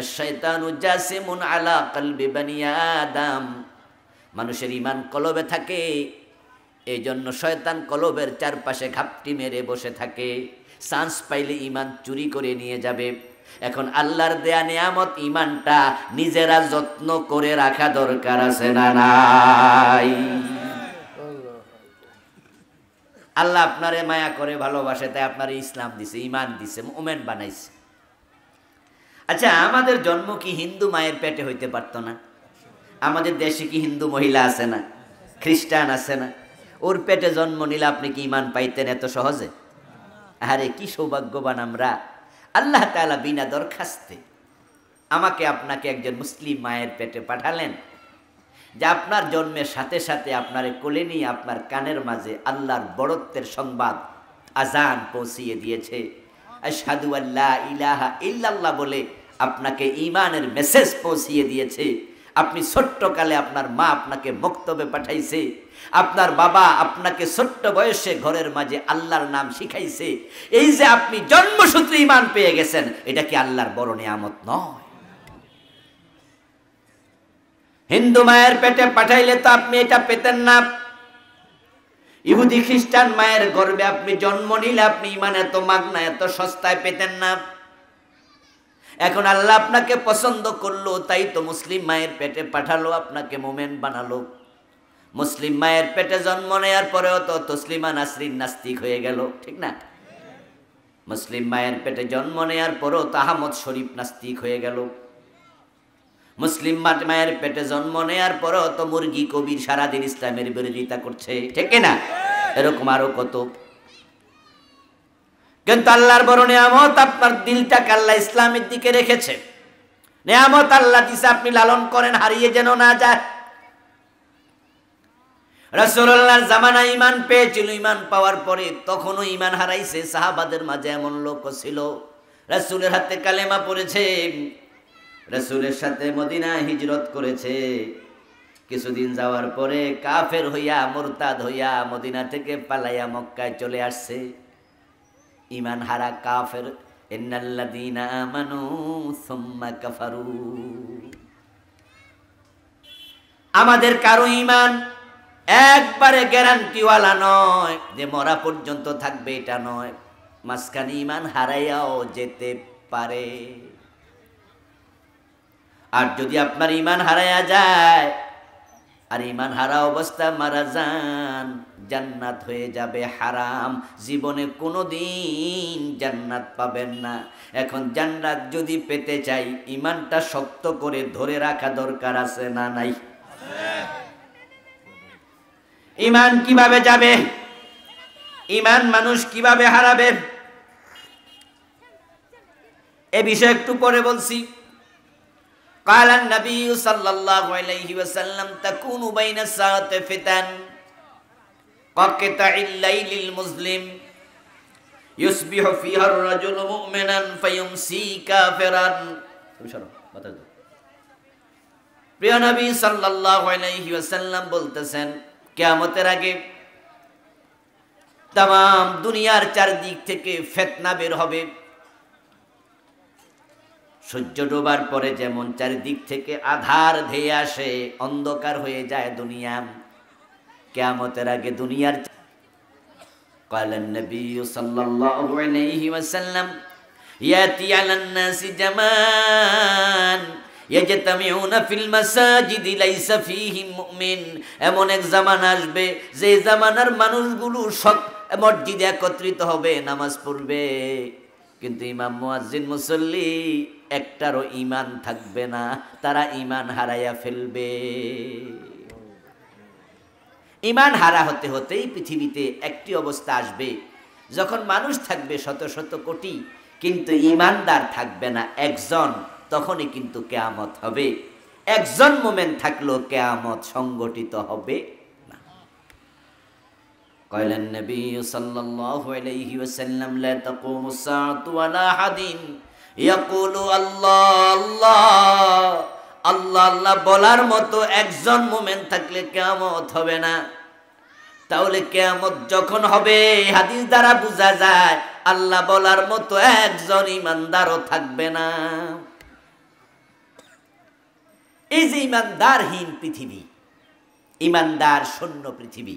আশ-শায়তানু জাসিমুন আলা কলবি বনি আদম, মানুষের ঈমান কলবে থাকে, এই জন্য শয়তান কলবের চারপাশে ঘাপটি মেরে বসে থাকে, চান্স পাইলে ঈমান চুরি করে নিয়ে যাবে। এখন আল্লাহর দেয়া নিয়ামত ঈমানটা নিজেরা যত্ন করে রাখা দরকার আছে না নাই? আল্লাহ আপনারে মায়া করে ভালোবাসে, তাই আপনারে ইসলাম দিছে, ঈমান দিছে, মুমিন বানাইছে। আচ্ছা, আমাদের জন্ম কি হিন্দু মায়ের পেটে হইতে পারতো না? আমাদের দেশে কি হিন্দু মহিলা আছে না, খ্রিস্টান আছে না? ওর পেটে জন্ম নিলে আপনি কি ঈমান পাইতেন এত সহজে? আরে কি সৌভাগ্যবান আমরা! আল্লাহ তাআলা বিনা দরখাস্তে আমাকে আপনাকে একজন মুসলিম মায়ের পেটে পাঠালেন, যে আপনার জন্মের সাথে সাথে আপনারে কোলে নিয়ে আপনার কানের মাঝে আল্লাহর বড়ত্বের সংবাদ আজান পৌঁছিয়ে দিয়েছে। আশহাদু আল্লা ইলাহা ইল্লাল্লাহ বলে আপনাকে ঈমানের মেসেজ পৌঁছিয়ে দিয়েছে। আপনি ছোট্টকালে আপনার মা আপনাকে মক্তবে পাঠাইছে, আপনার বাবা আপনাকে ছোট্ট বয়সে ঘরের মাঝে আল্লাহর নাম শিখাইছে। এই যে আপনি জন্মসূত্রে ঈমান পেয়ে গেছেন, এটা কি আল্লাহর বড় নিয়ামত নয়? হিন্দু মায়ের পেটে পাঠাইলে তো আপনি এটা পেতেন না। ইহুদি খ্রিস্টান মায়ের গর্ভে আপনি জন্ম নিলে আপনি ঈমান এত মাগনা, এত সস্তায় পেতেন না। এখন আল্লাহ আপনাকে পছন্দ করলো, তাই তো মুসলিম মায়ের পেটে পাঠালো, আপনাকে মুমিন বানালো। মুসলিম মায়ের পেটে জন্ম নেওয়ার পরেও তো তসলিমা নাসরিন নাস্তিক হয়ে গেল, ঠিক না? মুসলিম মায়ের পেটে জন্ম নেওয়ার পরেও তো আহমদ শরীফ নাস্তিক হয়ে গেল। মুসলিম মায়ের পেটে জন্ম নেওয়ার পরেও তো মুরগি কবির সারাদিন ইসলামের বিরোধিতা করছে, ঠিক না? এরকম আরো কত। কিন্তু আল্লাহর বড় নিয়ামত, আপনার দিলটাকে আল্লাহ ইসলামের দিকে রেখেছে। নিয়ামত আল্লাহ দিছে, আপনি লালন করেন, হারিয়ে যেন না যায়। রাসূলুল্লাহর জামানায় ঈমান পেয়েছিল, ঈমান পাওয়ার পরে তখনও ঈমান হারাইছে। সাহাবাদের মাঝে এমন লোক ছিল, রাসূলের হাতে কালেমা পড়েছে, রাসূলের সাথে মদিনায় হিজরত করেছে, কিছুদিন যাওয়ার পরে কাফের হইয়া মুরতাদ হইয়া মদিনা থেকে পালাইয়া মক্কায় চলে আসছে। ঈমান হারা কাফের। ইন্নাল্লাযীনা আমানু সুম্মা কাফারু। আমাদের কারো ঈমান একবারে গ্যারান্টিওয়ালা নয় যে মরা পর্যন্ত থাকবে, এটা নয়। মাঝখানে ঈমান হারাইয়াও যেতে পারে। আর যদি আপনার ঈমান হারাইয়া যায় আর ঈমান হারা অবস্থায় মারা যান, জান্নাত হয়ে যাবে হারাম, জীবনে কোনোদিন জান্নাত পাবেন না। এখন জান্নাত যদি পেতে চাই, ঈমানটা শক্ত করে ধরে রাখা দরকার আছে না নাই? ঈমান কিভাবে যাবে? ঈমান মানুষ কিভাবে হারাবে? এ বিষয়ে একটু পরে বলছি। قال النبي صلى الله عليه وسلم تكون بين الساعة فتن كقطع الليل المظلم يصبح فيها الرجل مؤمنا فيمسي كافرا। প্রিয় নবী সাল্লাল্লাহু আলাইহি ওয়াসাল্লাম বলতেছেন, কিয়ামতের আগে तमाम দুনিয়ার চারদিক থেকে ফিতনা বের হবে। সূর্য ডোবার পরে যেমন চারিদিক থেকে আধার ধেয়ে আসে, অন্ধকার হয়ে যায় দুনিয়া, কিয়ামতের আগে দুনিয়ার قال النبي صلى الله عليه وسلم ياتي على الناس زمان يجتمعون في المساجد ليس فيهم مؤمن এমন এক জামান আসবে যে জামানার মানুষগুলো সব মসজিদে একত্রিত হবে, নামাজ পড়বে, কিন্তু ইমাম মুয়াজ্জিন মুসল্লি একটারও ঈমান থাকবে না, তারা ঈমান হারাইয়া ফেলবে। ঈমান হারা হতে হতেই পৃথিবীতে একটি অবস্থা আসবে, যখন মানুষ থাকবে শত শত কোটি কিন্তু ঈমানদার থাকবে না একজন, তখনই কিন্তু কিয়ামত হবে। একজন মুমিন থাকলেও কিয়ামত সংগঠিত হবে না। قال النبي صلى الله عليه وسلم لا تقوم الساعة ولا أحد يقول الله الله আল্লাহ আল্লাহ বলার মতো একজন মুমিন থাকলে কিয়ামত হবে না। তাহলে কিয়ামত যখন হবে, হাদিস দ্বারা বোঝা যায় আল্লাহ বলার মতো একজন ঈমানদারও থাকবে না। এই যে ঈমানদারহীন পৃথিবী, ঈমানদার শূন্য পৃথিবী,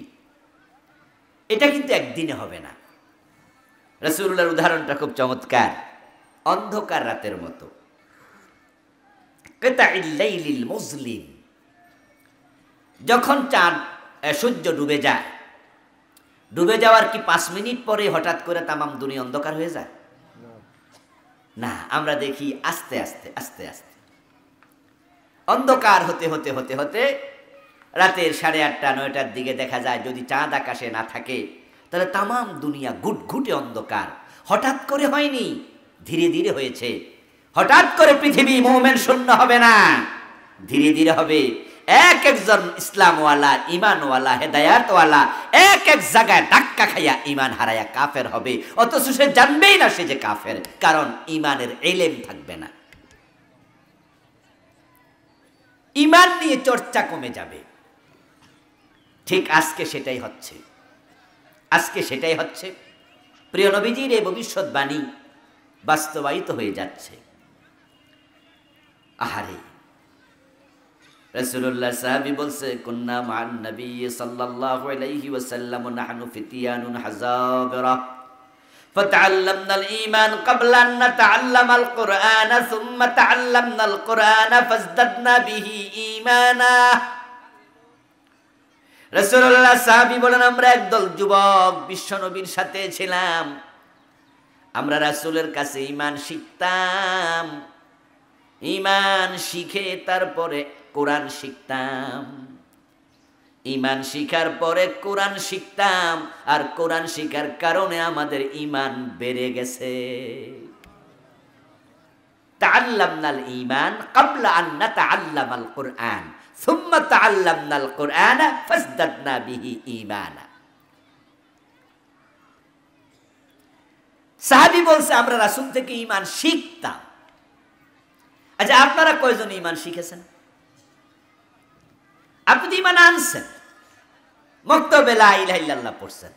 এটা কিন্তু একদিনে হবে না। রাসূলুল্লাহর উদাহরণটা খুব চমৎকার। অন্ধকার রাতের মতো, মুজলিম, যখন চাঁদ সূর্য ডুবে যায়, ডুবে যাওয়ার কি 5 মিনিট পরে হঠাৎ করে তামাম দুনিয়া অন্ধকার হয়ে যায়? না, আমরা দেখি আস্তে আস্তে আস্তে আস্তে অন্ধকার হতে হতে হতে হতে রাতের 8:30 9টার দিকে দেখা যায় যদি চাঁদ আকাশে না থাকে তাহলে তামাম দুনিয়া ঘুটঘুটে অন্ধকার। হঠাৎ করে হয়নি, ধীরে ধীরে হয়েছে। হঠাৎ করে পৃথিবী মুমিন শূন্য হবে না, ধীরে ধীরে হবে। এক একজন ইসলামওয়ালা, ঈমানওয়ালা, হেদায়াতওয়ালা এক এক জায়গায় ধাক্কা খাইয়া ঈমান হারায়া কাফের হবে, অথচ সে জানবেই না সে যে কাফের, কারণ ঈমানের ইলম থাকবে না। ঈমান নিয়ে চর্চা কমে যাবে। ঠিক আজকে সেটাই হচ্ছে, আজকে সেটাই হচ্ছে। প্রিয় নবীজির এই ভবিষ্যৎবাণী বাস্তবায়িত হয়ে যাচ্ছে। আহারে, রাসূলুল্লাহ সাহাবী বলছে, কুন্না মা'আন নবী সাল্লাল্লাহু আলাইহি ওয়াসাল্লাম নাহনু ফিতিয়ানুন হাযাবিরা ফাতাআল্লামনা আল-ঈমান ক্বাবলা আন নাতাআল্লামা আল-কুরআনা সুম্মা তাআল্লামনা আল-কুরআনা ফাজদাদনা বিহি ঈমানা। রাসূলুল্লাহ সাহাবী বলেন, আমরা একদল যুবক বিশ্বনবীর সাথে ছিলাম, আমরা রাসূলের কাছে ঈমান শিখতাম, ঈমান শিখে তারপরে কোরআন শিখতাম, ঈমান শিখার পরে কোরআন শিখতাম, আর কোরআন শিখার কারণে আমাদের ঈমান বেড়ে গেছে। তাআল্লামনাল ঈমান ক্বাবলা আন নাতাআল্লামাল কুরআন সুম্মা তাআল্লামনাল কুরআনা ফাজদাদনা বিহি ঈমানা। সাহাবী বলছে, আমরা রাসূল থেকে ঈমান শিখতাম। আচ্ছা, আপনারা কয়জন ঈমান শিখেছেন? আপনি তো ঈমান আনছেন, মক্তবে লা ইলাহা ইল্লাল্লাহ পড়ছেন।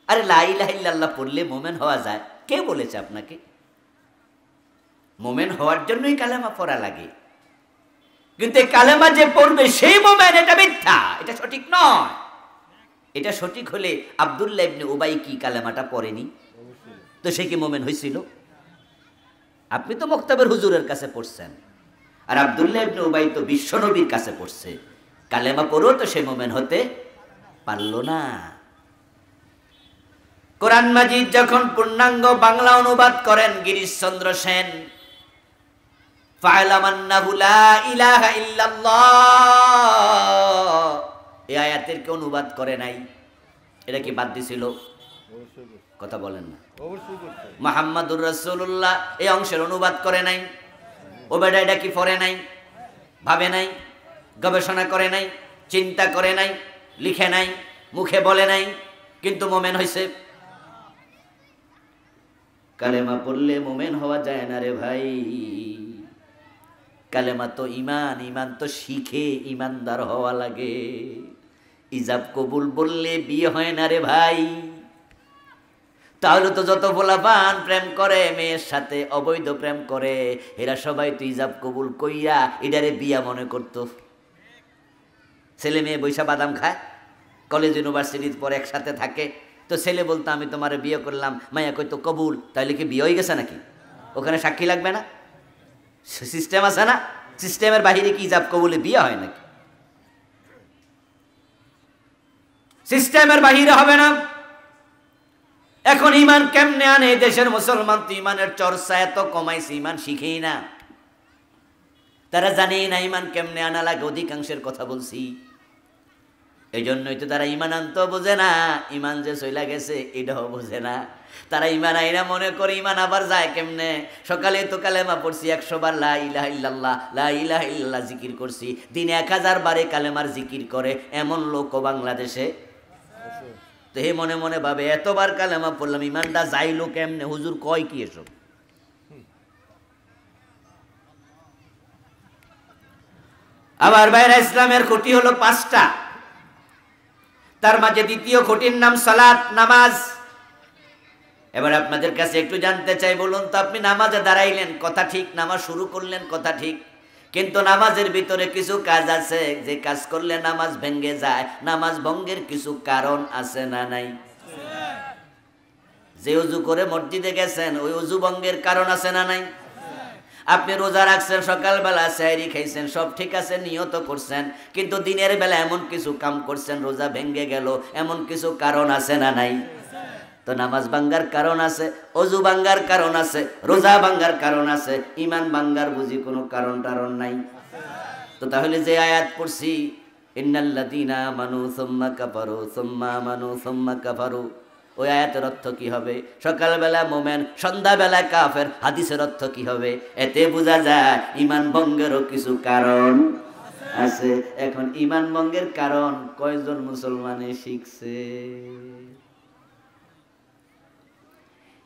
আরে লা ইলাহা ইল্লাল্লাহ পড়লে মুমিন হওয়া যায়? কে বলেছে আপনাকে? মুমিন হওয়ার জন্যই কালেমা পড়া লাগে, কিন্তু এই কালেমা যে পড়বে সেই মুমিন, এটা মিথ্যা, এটা সঠিক নয়। এটা সঠিক হলে আব্দুল্লাহ ইবনে উবাই কি কালেমাটা পড়েনি? তো সে কি মুমিন হয়েছিল? আপনি তো মক্তবের হুজুরের কাছে পড়ছেন, আর আব্দুল্লাহ ইবনে উবাই তো বিশ্বনবীর কাছে পড়ছে। কালেমা পড়েও তো সে মুমিন হতে পারল না। কোরআন মাজিদ যখন পূর্ণাঙ্গ বাংলা অনুবাদ করেন গিরিশচন্দ্র সেন, ফা'লাম আন্নাহু লা ইলাহা ইল্লাল্লাহ, এই আয়াতের কে অনুবাদ করে নাই? এটা কি বাদ দিছিল? কথা বলেন না। মুহাম্মাদুর রাসূলুল্লাহ এই অংশের অনুবাদ করে নাই? ওবেদা এটা কি পড়ে নাই, ভাবে নাই, গবেষণা করে নাই, চিন্তা করে নাই, লিখে নাই, মুখে বলে নাই, কিন্তু মুমিন হইছে? কালেমা পড়লে মুমিন হওয়া যায় না রে ভাই। কালেমা তো ঈমান, ঈমান তো শিখে ঈমানদার হওয়া লাগে। ইজাব কবুল বললে বিয়ে হয় না রে ভাই। তাহলে তো যত পোলাপান প্রেম করে মেয়ের সাথে, অবৈধ প্রেম করে, এরা সবাই তো ইজাব কবুল কইরা এটারে বিয়া মনে করত। ছেলে মেয়ে বৈশা বাদাম খায়, কলেজ ইউনিভার্সিটির পর একসাথে থাকে, তো ছেলে বলতো আমি তোমারে বিয়ে করলাম, মাইয়া কইতো কবুল, তাইলে কি বিয়ে হয়ে গেছে নাকি? ওখানে সাক্ষী লাগবে না? সিস্টেম আছে না? সিস্টেমের বাহিরে কি ইজাব কবুলে বিয়ে হয় নাকি? সিস্টেমের বাহিরে হবে না। এখন ইমান কেমনে আনে? দেশের মুসলমান তো ইমানের চর্চা এত কমাইছে, ইমান শিখেই না, তারা জানেই না ইমান কেমনে আনা লাগে। অধিকাংশের কথা বলছি, এই জন্যই তো তারা ইমান আনতেও বোঝে না, ইমান যে চইলা গেছে এটাও বোঝে না। তারা ইমান আইনা মনে করে ইমান আবার যায় কেমনে। সকালে তো কালেমা পড়ছি 100 বার লা ইলাহা ইল্লাল্লাহ, লা ইলাহা ইল্লাল্লাহ জিকির করছি, দিনে 1000 বারে কালেমার জিকির করে এমন লোকও বাংলাদেশে। তো হে মনে মনে ভাবে এতবার কালেমা পড়লাম, ইমানটা যাইলো কেমনে? হুজুর কয় কি এসব? আবার বাইরে ইসলামের খুঁটি হলো 5টা, তার মাঝে দ্বিতীয় খুঁটির নাম সালাত, নামাজ। এবার আপনাদের কাছে একটু জানতে চাই, বলুন তো আপনি নামাজে দাঁড়াইলেন, কথা ঠিক, নামাজ শুরু করলেন, কথা ঠিক, কিন্তু নামাজের ভিতরে কিছু কাজ আছে যে কাজ করলে নামাজ ভেঙে যায়। নামাজ ভঙ্গের কিছু কারণ আছে না নাই? যে ওযু করে মসজিদে গেছেন ওই ওযু ভঙ্গের কারণ আছে না নাই? আপনি রোজা রাখছেন, সকালবেলা সেহরি খাইছেন, সব ঠিক আছে, নিয়ত করছেন, কিন্তু দিনের বেলা এমন কিছু কাম করছেন রোজা ভেঙে গেল, এমন কিছু কারণ আছে না নাই? তো নামাজ ভাঙ্গার কারণ আছে, ওযু ভাঙ্গার কারণ আছে, রোজা ভাঙ্গার কারণ আছে, ঈমান ভাঙ্গার বুঝি কোনো কারণ টারণ নাই? তো তাহলে যে আয়াত পড়ছি ইন্নাল্লাযীনা আমানু সুম্মা কাফারু সুম্মা আমানু সুম্মা কাফারু, ওই আয়াতের অর্থ কি হবে? সকালবেলা মোমেন, সন্ধ্যাবেলা কাফের, হাদিসের অর্থ কি হবে? এতে বোঝা যায় ঈমান ভঙ্গেরও কিছু কারণ আছে। এখন ঈমান ভঙ্গের কারণ কয়জন মুসলমানে শিখছে?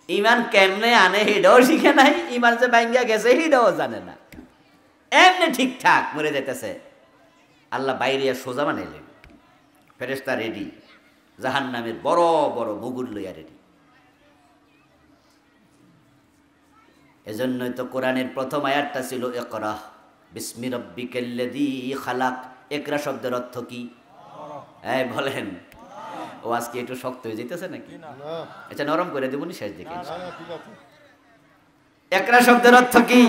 ইমান কেমনে আনে হিডাও শিখে নাই, ইমান যে ভাঙ্গা গেছে হিডাও জানে না, এমনি ঠিকঠাক মরে যেতেছে। আল্লাহ বাইরে সোজা বানাইলেন, ফেরেশতা রেডি, জাহান্নামের বড় বড় মুগুর লইয়া রেডি। এজন্যই তো কোরআনের প্রথম আয়াতটা ছিল ইকরা বিসমি রাব্বিকাল্লাযী খালাক। ইকরা শব্দের অর্থ কি? এই বলেন। ও আজকে একটু শক্ত হয়ে যেতেছে নাকি? আচ্ছা নরম করে দেবনি শেষ দিকে। ইকরা শব্দের অর্থ কি?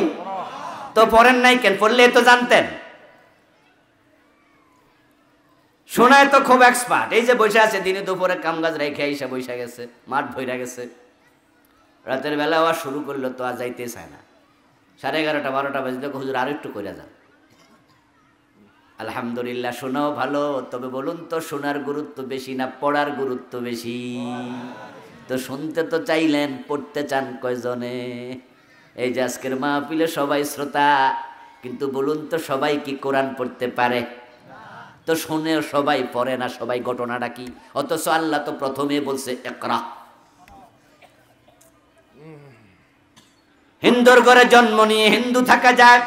তো পড়েন নাই কেন? পড়লে তো জানতেন। শোনায় তো খুব এক্সপার্ট। এই যে বসে আছে, দিনে দুপুরে কামকাজ রেখে এসে বসে গেছে, মাঠ ভইরা গেছে, রাতের বেলা আবার শুরু করলো তো আর যাইতে চায় না। 11:30 12টা বাজলে হুজুর আর একটু করে যান। আলহামদুলিল্লাহ, শোনাও ভালো, তবে বলুন তো শোনার গুরুত্ব বেশি না পড়ার গুরুত্ব বেশি? তো শুনতে তো চাইলেন, পড়তে চান কয়জনে? এই যে আজকের মাহফিলে সবাই শ্রোতা, কিন্তু বলুন তো সবাই কি কোরআন পড়তে পারে? তো শুনেও সবাই পড়ে না। সবাই ঘটনাটা কি? অথচ আল্লাহ তো প্রথমে বলছে ইকরা। হিন্দুর ঘরে জন্ম নিয়ে হিন্দু থাকা যায়,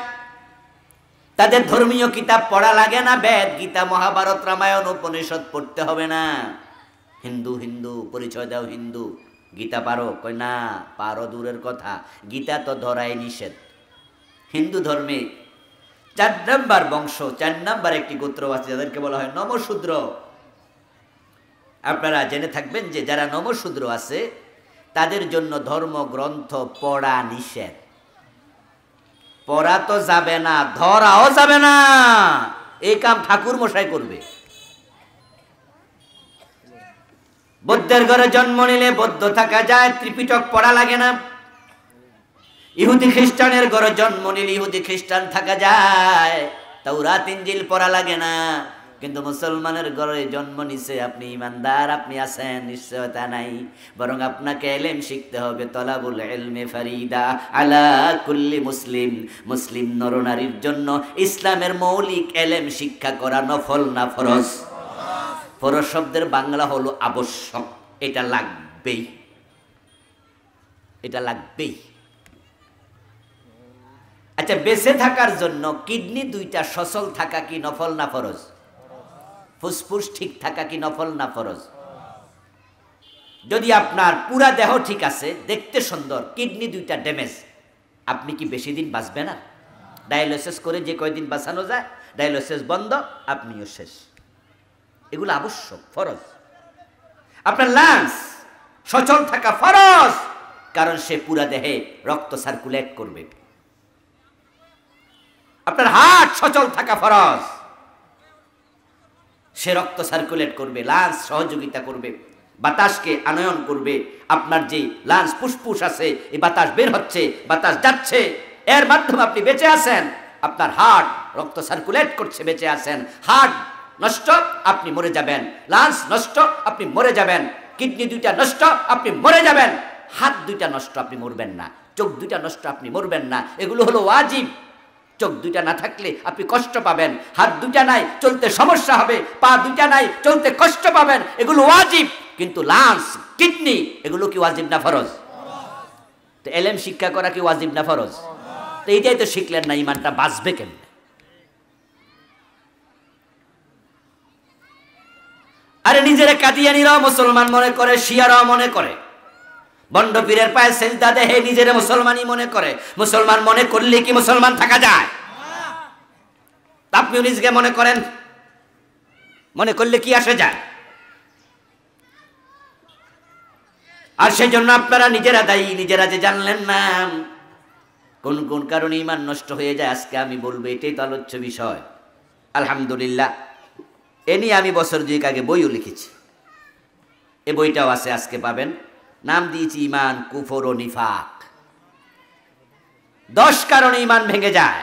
তাদের ধর্মীয় কিতাব পড়া লাগে না? বেদ, গীতা, মহাভারত, রামায়ণ, উপনিষদ পড়তে হবে না? হিন্দু হিন্দু পরিচয় দাও হিন্দু। গীতা পারো? কই না পারো দূরের কথা, গীতা তো ধরাই নিষেধ। হিন্দু ধর্মে 4 নম্বর বংশ, 4 নম্বর একটি গোত্র আছে যাদেরকে বলা হয় নমশূদ্র। আপনারা জেনে থাকবেন যে যারা নমশূদ্র আছে তাদের জন্য ধর্মগ্রন্থ পড়া নিষেধ। পড়া তো যাবে না, ধরাও যাবে না। এই কাম ঠাকুর মশাই করবে। বৌদ্ধের ঘরে জন্ম নিলে বৌদ্ধ থাকা যায়, ত্রিপিটক পড়া লাগে না। ইহুদি খ্রিস্টানের ঘরে জন্ম নিলে ইহুদি খ্রিস্টান থাকা যায়, তাওরাত ইনজিল পড়া লাগে না। কিন্তু মুসলমানের ঘরে জন্ম নিছে, আপনি ইমানদার, আপনি আছেন, নিশ্চয়তা নাই। বরং আপনাকে ইলম শিখতে হবে। তলাবুল ইলমি ফারিদা আলা কুল্লি মুসলিম। মুসলিম নরনারীর জন্য ইসলামের মৌলিক ইলম শিক্ষা করা নফল না ফরজ? ফরজ শব্দের বাংলা হলো আবশ্যক। এটা লাগবেই, এটা লাগবেই। আচ্ছা, বেঁচে থাকার জন্য কিডনি 2টা সচল থাকা কি নফল না ফরজ? ফুসফুস ঠিক থাকা কি নফল না ফরজ? যদি আপনার পুরা দেহ ঠিক আছে, দেখতে সুন্দর, কিডনি 2টা ড্যামেজ, আপনি কি বেশি দিন বাঁচবেন না? ডায়ালিসিস করে যে কয়দিন বাঁচানো যায়, ডায়ালিসিস বন্ধ, আপনিও শেষ। এগুলো আবশ্যক, ফরজ। আপনার লাংস সচল থাকা ফরজ, কারণ সে পুরা দেহে রক্ত সার্কুলেট করবে। আপনার হার্ট সচল থাকা ফরজ, সে রক্ত সার্কুলেট করবে, লাংস সহযোগিতা করবে, বাতাসকে আনয়ন করবে। আপনার যে লাংস ফুসফুস আছে, এই বাতাস বের হচ্ছে, বাতাস যাচ্ছে, এর মাধ্যমে আপনি বেঁচে আছেন। আপনার হার্ট রক্ত সার্কুলেট করছে, বেঁচে আছেন। হার্ট নষ্ট, আপনি মরে যাবেন। লাংস নষ্ট, আপনি মরে যাবেন। কিডনি দুইটা নষ্ট, আপনি মরে যাবেন। হাত দুইটা নষ্ট, আপনি মরবেন না। চোখ দুইটা নষ্ট, আপনি মরবেন না। এগুলো হলো ওয়াজিব। চোখ দুইটা না থাকলে আপনি কষ্ট পাবেন, হাত দুইটা নাই চলতে সমস্যা হবে, পা দুইটা নাই চলতে কষ্ট পাবেন, এগুলো ওয়াজিব। কিন্তু লাংস, কিডনি, এগুলো কি ওয়াজিব না ফরজ? তো এলেম শিক্ষা করা কি ওয়াজিব না ফরজ? তো এইটাই তো শিখলেন না, ইমানটা বাঁচবে কেমনে? আরে নিজেরা কাদিয়ানীরাও মুসলমান মনে করে, শিয়ারাও মনে করে, বন্ড পীরের পায়ে সেজদা দেহে নিজেরা মুসলমানই মনে করে। মুসলমান মনে করলে কি মুসলমান থাকা যায়? আপনিও নিজেকে মনে করেন, মনে করলে কি আসে যায়? আর সেজন্য আপনারা নিজেরা দায়ী, নিজেরা যে জানলেন না কোন কোন কারণে ঈমান নষ্ট হয়ে যায়, আজকে আমি বলবো। এটাই তো আলোচ্য বিষয়। আলহামদুলিল্লাহ, এ নিয়ে আমি বছর দুয়েক আগে বইও লিখেছি, এ বইটাও আছে, আজকে পাবেন। নাম দিয়েছি ঈমান, কুফর ও নিফাক। 10 কারণে ঈমান ভেঙে যায়,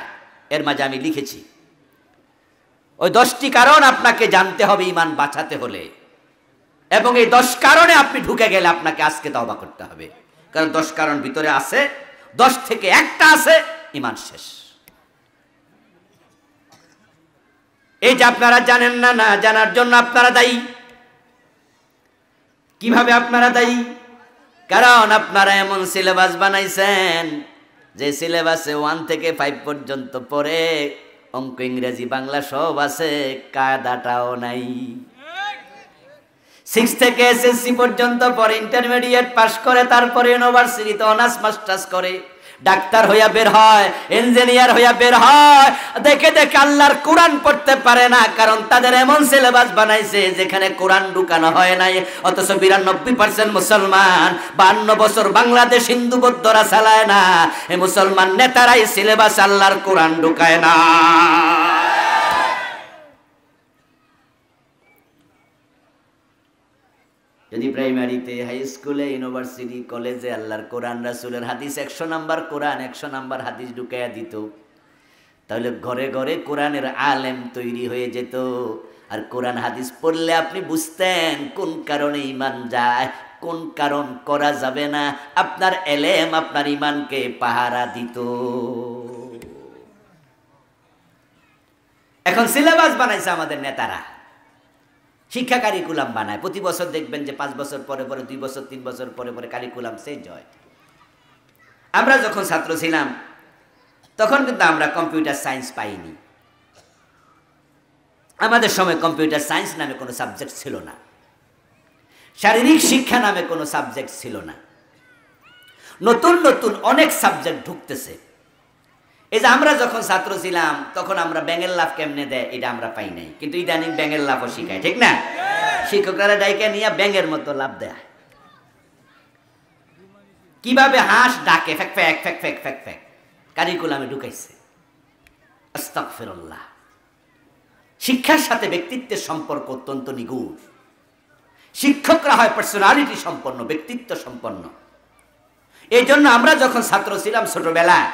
এর মাঝে আমি লিখেছি। ওই 10টি কারণ আপনাকে জানতে হবে ঈমান বাঁচাতে হলে, এবং এই 10 কারণে আপনি ঢুকে গেলে আপনাকে আজকে তওবা করতে হবে। কারণ 10 কারণ ভিতরে আছে, 10 থেকে একটা আছে, ঈমান শেষ। এই যে আপনারা জানেন না, না জানার জন্য আপনারা দায়ী। কিভাবে আপনারা দায়ী? কারণ আপনারা এমন সিলেবাস বানাইছেন যে সিলেবাসে 1 থেকে 5 পর্যন্ত পড়ে, অঙ্ক, ইংরেজি, বাংলা সব আছে, কায়দাটাও নাই। 6 থেকে এসএসসি পর্যন্ত পরে, ইন্টারমিডিয়েট পাস করে, তারপরে ইউনিভার্সিটিতে অনার্স মাস্টার্স করে, ডাক্তার হইয়া বের হয়, ইঞ্জিনিয়ার হইয়া বের হয়, দেখে দেখে আল্লাহর কোরআন পড়তে পারে না। কারণ তাদের এমন সিলেবাস বানাইছে যেখানে কোরআন ঢুকানো হয় নাই। অথচ 92% মুসলমান, 52 বছর বাংলাদেশ হিন্দু বৌদ্ধরা চালায় না, এই মুসলমান নেতারাই সিলেবাস আল্লাহর কোরআন ঢুকায় না। যদি প্রাইমারিতে, হাই স্কুলে, ইউনিভার্সিটি, কলেজে আল্লাহর কোরআন, রাসূলের হাদিস, 100 নাম্বার কোরআন, 100 নাম্বার হাদিস ঢুকাইয়া দিত, তাহলে ঘরে ঘরে কোরআনের আলেম তৈরি হয়ে যেত। আর কোরআন হাদিস পড়লে আপনি বুঝতেন কোন কারণে ঈমান যায়, কোন কারণ করা যাবে না। আপনার এলেম আপনার ঈমানকে পাহারা দিত। এখন সিলেবাস বানাইছে আমাদের নেতারা, শিক্ষা কারিকুলাম বানায়। প্রতি বছর দেখবেন যে 5 বছর পরে পরে, 2 বছর 3 বছর পরে পরে কারিকুলাম চেঞ্জ হয়। আমরা যখন ছাত্র ছিলাম তখন কিন্তু আমরা কম্পিউটার সায়েন্স পাইনি। আমাদের সময় কম্পিউটার সায়েন্স নামে কোনো সাবজেক্ট ছিল না, শারীরিক শিক্ষা নামে কোনো সাবজেক্ট ছিল না। নতুন নতুন অনেক সাবজেক্ট ঢুকতেছে। এই যে আমরা যখন ছাত্র ছিলাম তখন আমরা ব্যাঙের লাভ কেমনে দেয় এটা আমরা পাই নাই, কিন্তু ইদানিং ব্যাঙের লাভও শিখায়, ঠিক না? শিক্ষকরা ডাইকা নিয়ে ব্যাঙের মতো লাভ দেয়। কিভাবে হাঁস ডাকে, ফ্যাক ফ্যাক ফ্যাক ফ্যাক ফ্যাক ফ্যাক, কারিকুলামে ঢুকাইছে। আস্তাগফিরুল্লাহ। শিক্ষার সাথে ব্যক্তিত্বের সম্পর্ক অত্যন্ত নিগুড়। শিক্ষকরা হয় পার্সোনালিটি সম্পন্ন, ব্যক্তিত্ব সম্পন্ন। এই জন্য আমরা যখন ছাত্র ছিলাম ছোটবেলায়,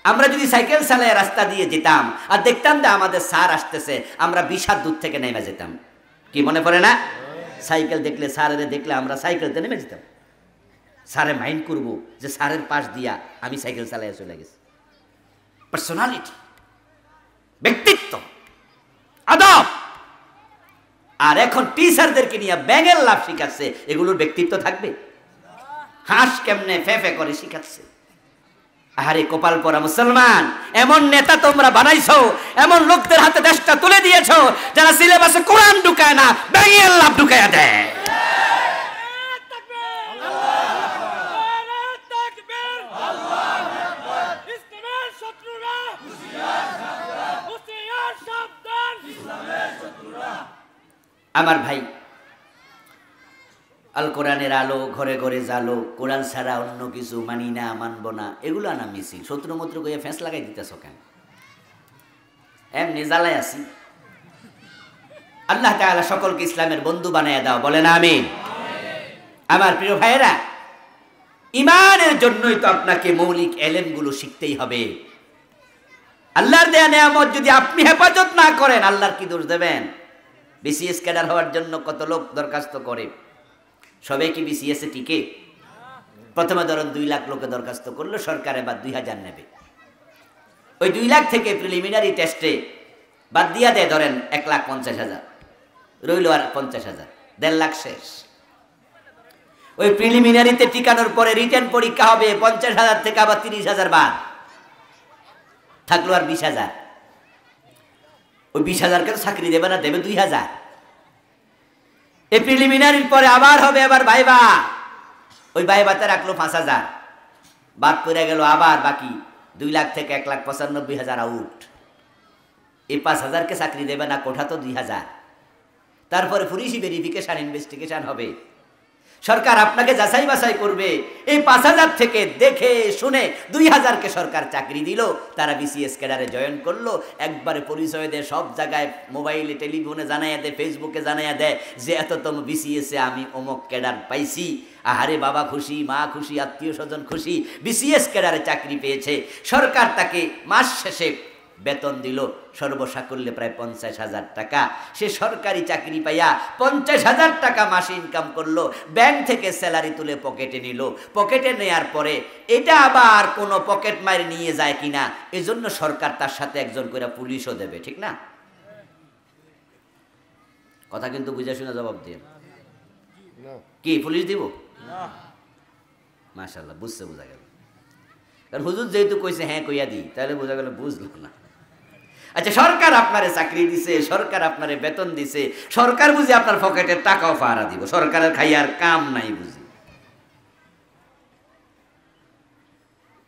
আমরা যদি সাইকেল চালায় রাস্তা দিয়ে যেতাম আর দেখতাম যে আমাদের স্যার আসতেছে, আমরা 20 হাত দূর থেকে নেমে যেতাম। কি মনে পড়ে না? সাইকেল দেখলে, স্যারের দেখলে আমরা সাইকেলতে নেমে যেতাম। স্যারে মাইন্ড করবো যে স্যারের পাশ দিয়া আমি সাইকেল চালাইয়া চলে গেছি। পার্সোনালিটি, ব্যক্তিত্ব, আদব। আর এখন টিচারদেরকে নিয়ে ব্যাঙের লাভ শিখাচ্ছে, এগুলোর ব্যক্তিত্ব থাকবে? হাঁস কেমনে ফে ফে করে শিখাচ্ছে। আরে কপাল পরা মুসলমান, এমন নেতা তোমরা বানাইছো, এমন লোকদের হাতে দেশটা তুলে দিয়েছো যারা সিলেবাসে কোরআন ঢুকায় না, ব্যাঙের লাভ ঢুকায়া দেয়। আমার ভাই, আল কোরআনের আলো, ঘরে ঘরে জালো, কোরআন ছাড়া অন্য কিছু মানি না, মানব না, এগুলো না মিছিল। শত্রু মত্র কইয়া ফেঁস লাগাই দিতেছ কেন? এমনি জ্বালাই আছি। আল্লাহ তাআলা সকলকে ইসলামের বন্ধু বানাইয়া দাও, বলেন আমিন। আমার প্রিয় ভাইয়েরা, ইমানের জন্যই তো আপনাকে মৌলিক এলেমগুলো শিখতেই হবে। আল্লাহর দেয়া নেয়ামত যদি আপনি হেফাজত না করেন, আল্লাহর কি দোষ দেবেন? বিসিএস ক্যাডার হওয়ার জন্য কত লোক দরখাস্ত করে, সবাই কি বিসিএস এ টিকে? প্রথমে ধরুন 2 লাখ লোকে দরখাস্ত করলো, সরকার এবার 2000 নেবে। ওই 2 লাখ থেকে প্রিলিমিনারি টেস্টে বাদ দিয়া দেয় ধরেন 1,50,000, রইল আর 50,000, 1.5 লাখ শেষ। ওই প্রিলিমিনারিতে টিকানোর পরে রিটেন পরীক্ষা হবে, 50,000 থেকে আবার 30,000 বাদ, থাকলো আর 20,000। ওই 20,000 কে তো চাকরি দেবে না, দেবে 2,000। এই প্রিলিমিনারির পরে আবার হবে এবার ভাইবা, ওই ভাইবাতে রাখলো 5,000, বাদ পড়ে গেল আবার বাকি 2 লাখ থেকে 1,95,000 আউট। এই 5,000 কে চাকরি দেবে না, কোঠা তো 2,000। তারপরে পুলিশি ভেরিফিকেশন, ইনভেস্টিগেশন হবে, সরকার আপনাকে যাচাই বাছাই করবে। এই 5,000 থেকে দেখে শুনে 2,000 কে সরকার চাকরি দিল, তারা বিসিএস ক্যাডারে জয়েন করলো। একবারে পরিচয় দেয়, সব জায়গায় মোবাইলে টেলিফোনে জানাইয়া দেয়, ফেসবুকে জানাইয়া দেয় যে এততম বিসিএস এ আমি অমুক ক্যাডার পাইছি। আহারে বাবা খুশি, মা খুশি, আত্মীয় স্বজন খুশি, বিসিএস ক্যাডারে চাকরি পেয়েছে। সরকার তাকে মাস শেষে বেতন দিল সর্বসাকুল্যে প্রায় 50,000 টাকা। সে সরকারি চাকরি পাইয়া 50,000 টাকা মাসে ইনকাম করলো, ব্যাংক থেকে স্যালারি তুলে পকেটে নিল। পকেটে নেয়ার পরে এটা আবার কোনো পকেট মার নিয়ে যায় কিনা, এজন্য সরকার তার সাথে একজন করে পুলিশও দেবে, ঠিক না? কথা কিন্তু বুঝে শুনে জবাব দিয়ে, কি পুলিশ দিব? মাশাআল্লাহ, বুঝছে, বোঝা গেল। কারণ হুজুর যেহেতু কইছে হ্যাঁ কইয়া দিই, তাহলে বোঝা গেল বুঝলো না। আচ্ছা, সরকার আপনারে চাকরি দিছে, সরকার আপনারে বেতন দিছে, সরকার বুঝি আপনার পকেটের টাকাও পাহারা দিব, সরকারের খাইয়ার কাম নাই বুঝি।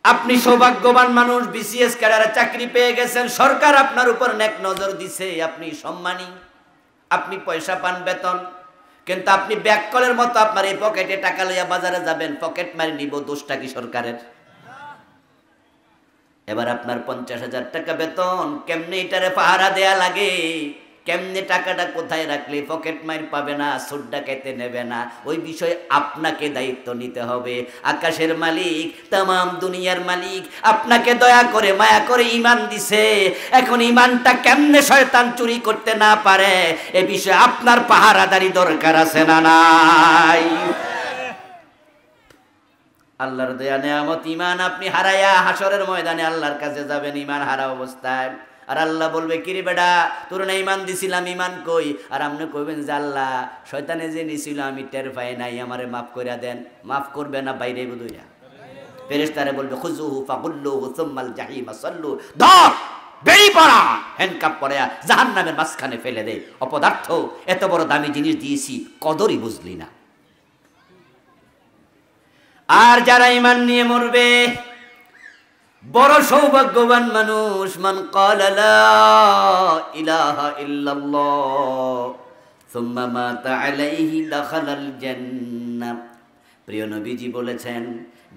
আপনি সৌভাগ্যবান মানুষ, বিসিএস ক্যাডারে চাকরি পেয়ে গেছেন, সরকার আপনার উপর নেক নজর দিছে, আপনি সম্মানী, আপনি পয়সা পান, বেতন। কিন্তু আপনি ব্যাককলের মতো আপনার এই পকেটে টাকা লইয়া বাজারে যাবেন, পকেট মারি নিব, দোষটা কি সরকারের? এবার আপনার 50,000 টাকা বেতন, কেমনে এটারে পাহারা দেয়া লাগে, কেমনে টাকাটা কোথায় রাখলে পকেট মার পাবে না, সুদ ডাকাইতে নেবে না, ওই বিষয়ে আপনাকে দায়িত্ব নিতে হবে। আকাশের মালিক, তামাম দুনিয়ার মালিক আপনাকে দয়া করে মায়া করে ঈমান দিছে। এখন ঈমানটা কেমনে শয়তান চুরি করতে না পারে, এ বিষয়ে আপনার পাহারাদারি দরকার আছে না নাই? আল্লাহর দয়া নেয়ামত ঈমান আপনি হারায়া হাসরের ময়দানে আল্লাহর কাছে যাবেন ঈমান হারা অবস্থায়। আর আল্লাহ বলবে, কিরে বেটা, তোর না ঈমান দিছিলাম, ঈমান কই? আর আপনি কইবেন যে আল্লাহ, শয়তানে যে নিছিল আমি টের পাই নাই, আমারে মাফ কইরা দেন। মাফ করবে না বাইরে বুদুইয়া? ফেরেশতারে বলবে, খুযুহু ফাগুল্লুহু সুম্মাল জাহিমা সাল্লু, ধর, বেড়ি পড়া, হ্যান্ডকাপ পড়া জাহান্নামের মাঝখানে ফেলে দে। অপদার্থ, এত বড় দামি জিনিস দিয়েছি, কদরই বুঝলি না। আর যারা ঈমান নিয়ে মরবে, বড় সৌভাগ্যবান মানুষ, মান ক্বালা লা ইলাহা ইল্লাল্লাহ সুম্মা মাতা আলাইহি দাখালাল জান্নাহ। প্রিয় নবীজি বলেছেন,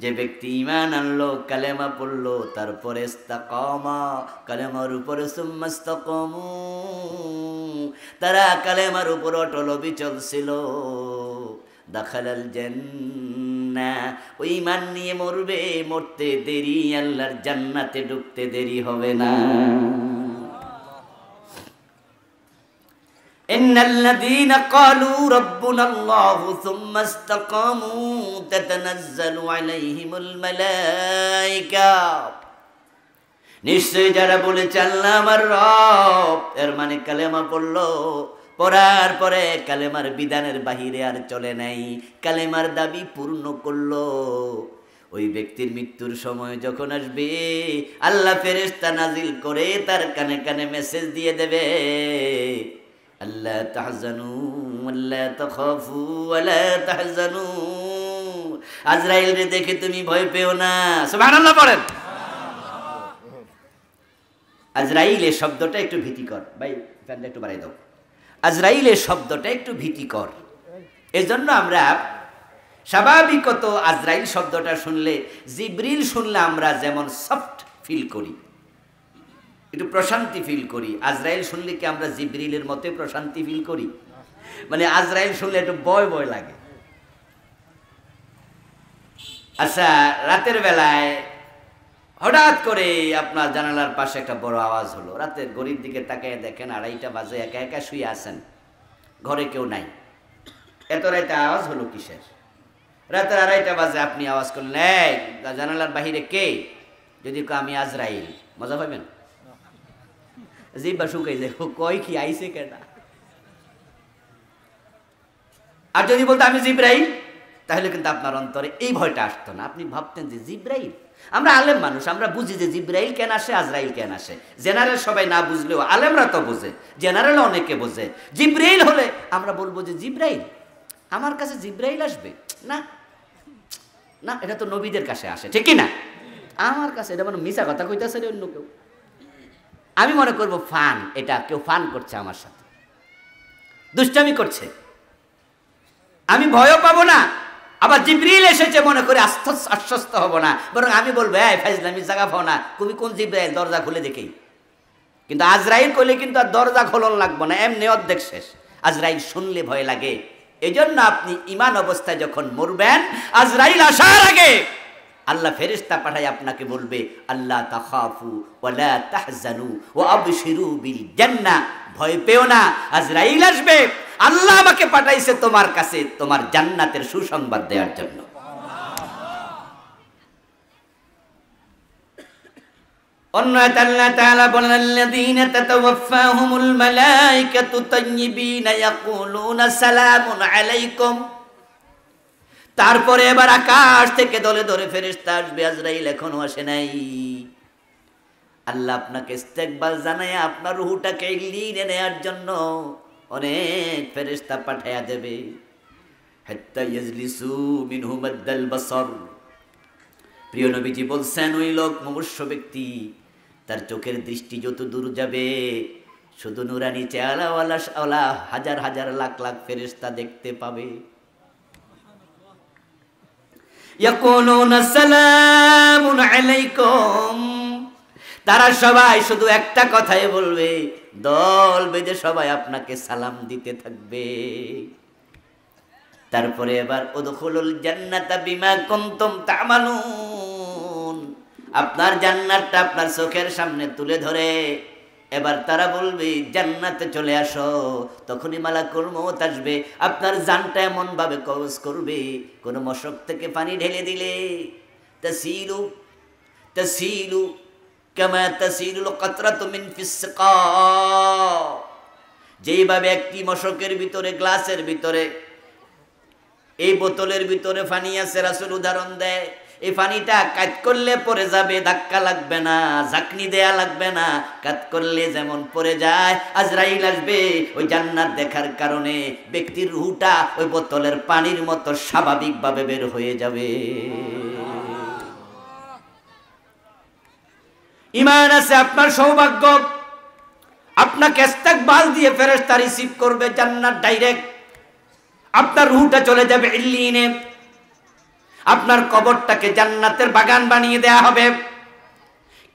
যে ব্যক্তি ঈমান আনলো, কালেমা পড়লো, তারপরে ইস্তাকামা, কালেমার উপরে সুম্মা ইস্তাকামু, তারা কালেমার উপর অটল অবিচল ছিল, দাখালাল জান্নাহ, ওই ঈমান নিয়ে মরবে, মরতে দেরি, আল্লাহর জান্নাতে ঢুকতে দেরি হবে না। ইন্নাল্লাযীনা ক্বালু রাব্বুনাল্লাহু সুম্মা ইসতাকামু তাতানাজ্জালু আলাইহিমুল মালায়েকা, নিশ্চয় যারা বলেছে আল্লাহ আমার রব, এর মানে কালেমা পড়লো, পড়ার পরে কালেমার বিধানের বাহিরে আর চলে নাই, কালেমার দাবি পূর্ণ করলো, ওই ব্যক্তির মৃত্যুর সময় যখন আসবে, আল্লাহ ফেরেশতা নাজিল করে তার কানে কানে মেসেজ দিয়ে দেবে, আল্লাহ তাহজানু আল্লাহ তাখাফু ওয়ালা তাহজানু, আজরাইল রে দেখে তুমি ভয় পেও না। সুবহানাল্লাহ পড়েন। আজরাইল এই শব্দটা একটু ভীতিকর, ভাই ফ্যানটা একটু বাড়াই দাও। আজরাইলের শব্দটা একটু ভীতিকর। এজন্য আমরা স্বাভাবিকত আজরাইল শব্দটা শুনলে, জিবরিল শুনলে আমরা যেমন সফট ফিল করি, একটু প্রশান্তি ফিল করি, আজরাইল শুনলে কি আমরা জিবরিলের মতে প্রশান্তি ফিল করি? মানে আজরাইল শুনলে একটু ভয় ভয় লাগে। আচ্ছা, রাতের বেলায় হঠাৎ করে আপনার জানালার পাশে একটা বড় আওয়াজ হলো, রাতের ঘড়ির দিকে তাকিয়ে দেখেন 2:30 বাজে, একা একা শুয়ে আছেন, ঘরে কেউ নাই। এত রাতে আওয়াজ হলো কিসের? রাতের 2:30 বাজে আপনি আওয়াজ করলেন, এই জানালার বাহিরে কে? যদি আমি আজরাইল, মজা পাবেন? জিব্বা শুকাই যায়, কয় কি আইছে কেনা? আর যদি বলতো আমি জিব্রাইল, তাহলে কিন্তু আপনার অন্তরে এই ভয়টা আসতো না। আপনি ভাবতেন যে জিব্রাইল, আমরা আলেম মানুষ, আমরা বুঝি যে জিব্রাইল কেন আসে, আজরাইল কেন আসে। জেনারেল সবাই না বুঝলেও আলেমরা তো বোঝে, জেনারেল অনেকে বোঝে। জিব্রাইল হলে আমরা বলবো যে জিব্রাইল, আমার কাছে জিব্রাইল আসবে না, না এটা তো নবীদের কাছে আসে, ঠিক না? আমার কাছে এটা মানে মিছা কথা কইতাছে রে অন্য কেউ। আমি মনে করবো ফান, এটা কেউ ফান করছে আমার সাথে, দুষ্টামি করছে, আমি ভয়ও পাবো না। আবার জিবরিল এসেছে মনে করে আশ্বস্ত হব না, বরং আমি বলবো এই ফাইজলামি জায়গা পাও না, তুমি কোন জিবরাইল, দরজা খুলে দেখেই। কিন্তু আজরাইল কইলে কিন্তু আর দরজা খোলন লাগবো না, এমনি অর্ধেক শেষ। আজরাইল শুনলে ভয় লাগে। এই জন্য আপনি ঈমান অবস্থায় যখন মরবেন, আজরাইল আসার আগে আল্লাহ ফেরেশতা পাঠায় আপনাকে বলবে, আল্লাহ তাখাফু ওয়ালা তাহজানু ওয়া আবশিরু বিল জান্নাহ, ভয় পেও না, আজরাইল আসবে, আল্লাহ আমাকে পাঠাইছে তোমার কাছে তোমার জান্নাতের সুসংবাদ দেওয়ার জন্য। অন্য আয়াতে আল্লাহ তাআলা বলেন, আল্লাযীনা তাতাওয়াফাহুমুল মালায়েকাতু তাইয়্যিবিনা ইয়াকুলুনা সালামুন আলাইকুম। তারপরে এবার আকাশ থেকে দলে দলে ফেরেশতা আসবে, আজরাইল এখনো আসে নাই। আল্লাহ আপনাকে ইস্তেকবাল জানায় আপনার রূহটাকে ইল্লিনে নেয়ার জন্য অনেক ফেরেশতা পাঠায়া দেবে। হাত্তা ইয়াজলিসু মিনহু মাদ্দাল বাসর। প্রিয় নবীজি বলছেন, ওই লোক মুমূর্ষ ব্যক্তি, তার চোখের দৃষ্টি যত দূর যাবে শুধু নুরানি চেহারাওয়ালা হাজার হাজার লাখ লাখ ফেরেশতা দেখতে পাবে। ইয়াকুলুনা সালামুন আলাইকুম, তারা সবাই শুধু একটা কথাই বলবে, দল বেঁধে সবাই আপনাকে সালাম দিতে থাকবে। তারপরে এবার উদখুলুল জান্নাতা বিমা কুনতুম তা'মালুন, আপনার জান্নাতটা আপনার চোখের সামনে তুলে ধরে এবার তারা বলবে জান্নাতে চলে আসো। তখনই মালাকুল মউত আসবে, আপনার জানটা এমন ভাবে কবজ করবে, কোন মশক থেকে পানি ঢেলে দিলে তাসিলু তাসিলু কামা তাসিলুল কাতরাতু মিন ফিস সিকা, যেইভাবে একটি মশকের ভিতরে, গ্লাসের ভিতরে, এই বোতলের ভিতরে পানি আছে, রাসূল উদাহরণ দেয়, এই পানিটা কাট করলে পড়ে যাবে, ধাক্কা লাগবে না, ঝাঁকনি দেয়া লাগবে না, কাট করলে যেমন পড়ে যায়, আজরাইল আসবে, ওই জান্নাত দেখার কারণে ব্যক্তির রূহটা ওই বোতলের পানির মতো স্বাভাবিকভাবে বের হয়ে যাবে। ঈমান আছে, আপনার সৌভাগ্য, আপনাকে ইস্তেকবাল দিয়ে ফেরেশতা রিসিভ করবে, জান্নাত ডাইরেক্ট, আপনার রূহটা চলে যাবে ইল্লিনে, আপনার কবরটাকে জান্নাতের বাগান বানিয়ে দেয়া হবে।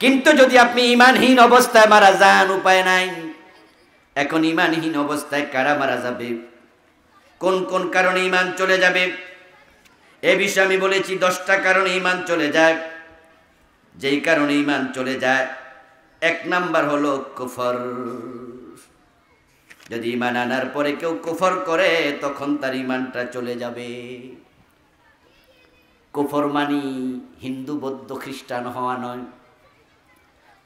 কিন্তু যদি আপনি ঈমানহীন অবস্থায় মারা যান, উপায় নাই। এখন ঈমানহীন অবস্থায় কারা মারা যাবে, কোন কোন কারণে ঈমান চলে যাবে, এ বিষয়ে আমি বলেছি 10টা কারণে ঈমান চলে যায়। যেই কারণে ঈমান চলে যায়, 1 নাম্বার হলো কুফর। যদি ঈমান আনার পরে কেউ কুফর করে, তখন তার ঈমানটা চলে যাবে। কুফর মানে হিন্দু বৌদ্ধ খ্রিস্টান হওয়া নয়।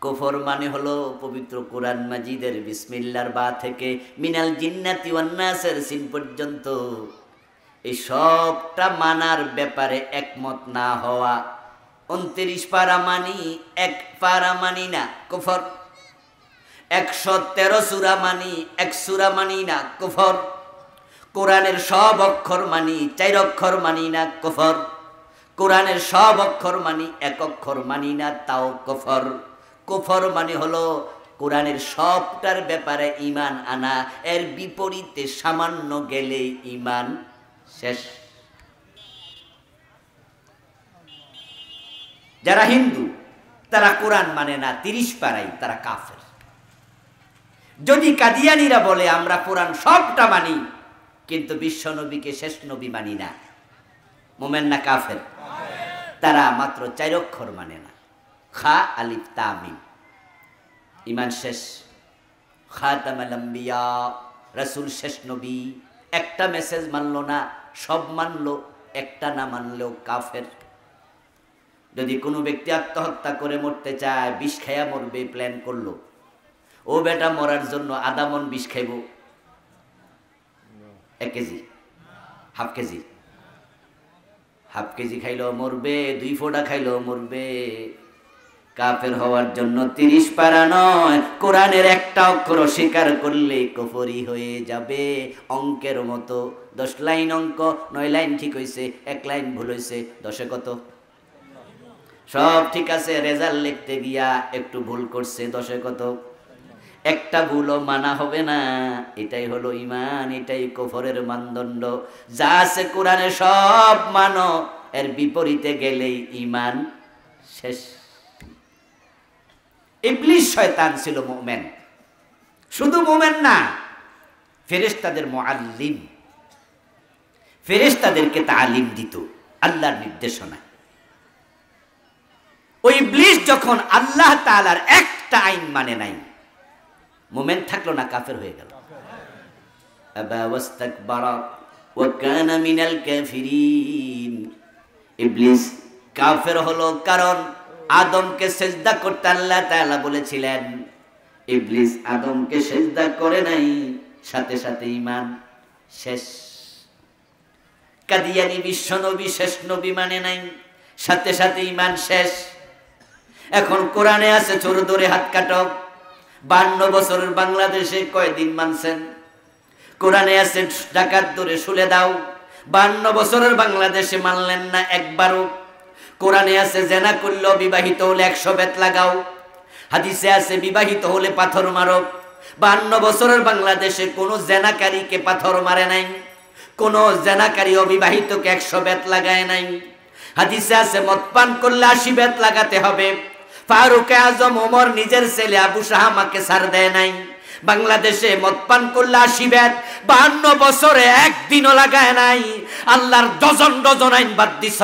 কুফর মানে হলো পবিত্র কোরআন মাজিদের বিসমিল্লাহর বা থেকে মিনাল জিন্নাতি ওয়ান নাসের সিন পর্যন্ত এই সবটা মানার ব্যাপারে একমত না হওয়া। 29 পারা মানি, 1 পারা মানি না, কুফর। 113 সূরা মানি, 1 সূরা মানি না, কুফর। কোরআনের সব অক্ষর মানি, 4 অক্ষর মানি না, কুফর। কোরআনের সব অক্ষর মানি, 1 অক্ষর মানি না, তাও কুফর। কুফর মানে হলো কোরআনের সবটার ব্যাপারে ঈমান আনা, এর বিপরীতে সামান্য গেলেই ঈমান শেষ। যারা হিন্দু তারা কোরআন মানে না, 30 পারাই তারা কাফের। যদি কাদিয়ানীরা বলে আমরা কোরআন সবটা মানি কিন্তু বিশ্ব নবীকে শেষ নবী মানি না, মোমেন না কাফের? তারা মাত্র 4 অক্ষর মানে না, খা আলিফ তা মিম, ঈমান শেষ। খাতামুল আম্বিয়া, রাসূল শেষ নবী। একটা মেসেজ মানলো না, সব মানলো, একটা না মানলেও কাফের। যদি কোনো ব্যক্তি আত্মহত্যা করে মরতে চায়, বিষ খাইয়া মরবে প্ল্যান করলো, ও বেটা মরার জন্য আধা মন বিষ খাইব? 1 KG, half KG? Half KG খাইলেও মরবে, 2 ফোঁটা খাইলেও মরবে। কাফের হওয়ার জন্য 30 পারা নয়, কোরআনের একটা অক্ষর স্বীকার করলে কুফরি হয়ে যাবে। অঙ্কের মতো 10 লাইন অঙ্ক, 9 লাইন ঠিক হয়েছে, 1 লাইন ভুল হয়েছে, 10-এ কত? সব ঠিক আছে, রেজাল্ট লিখতে গিয়া একটু ভুল করছে, 10-এ কত? একটা ভুলও মানা হবে না। এটাই হলো ঈমান, এটাই কুফরের মানদণ্ড। যা আছে কোরআনে সব মানো, এর বিপরীতে গেলেই ঈমান শেষ। ইবলিস শয়তান ছিল মুমিন, শুধু মুমিন না, ফেরেশতাদের মুআল্লিম, ফেরেশতাদেরকে তালিম দিত আল্লাহর নির্দেশনা। ওই ইবলিস যখন আল্লাহ তাআলার একটা আইন মানে নাই, মুমিন থাকলো না, কাফের হয়ে গেল। আবা ওয়াস্তাকবারা ওয়া কানা মিনাল কাফিরিন। ইবলিস কাফের হলো কারণ আদমকে সেজদা করতে আল্লাহ তাআলা বলেছিলেন, ইবলিস আদমকে সেজদা করে নাই, সাথে সাথে ঈমান শেষ। কাদিয়ানী বিশ্ব নবী শেষ নবী মানে নাই, সাথে সাথে ঈমান শেষ। এখন কোরআনে আছে চোর ধরে হাত কাটো। 52 বছরের বাংলাদেশে কয়দিন মানছেন? কোরআনে আছে ডাকাত ধরে শুলে দাও। 52 বছরের বাংলাদেশে মানলেন না একবারও। কোরআনে আছে জেনা করলে বিবাহিত হলে 100 বেত লাগাও। হাদিসে আছে বিবাহিত হলে পাথর মারো। 52 বছরের বাংলাদেশে কোনো জেনাকারীকে পাথর মারে নাই, কোনো জেনাকারী অবিবাহিতকে 100 বেত লাগায় নাই। হাদিসে আছে মদ পান করলে 80 বেত লাগাতে হবে। ফারুক আজম ওমর নিজের ছেলে আবু শাহামাকে ছাড় দেয় নাই। বাংলাদেশে মদ পান করলে 80 বেত, 52 বছরে একদিনও লাগায় নাই। আল্লাহর ডজন ডজন আইন বাদ দিছ।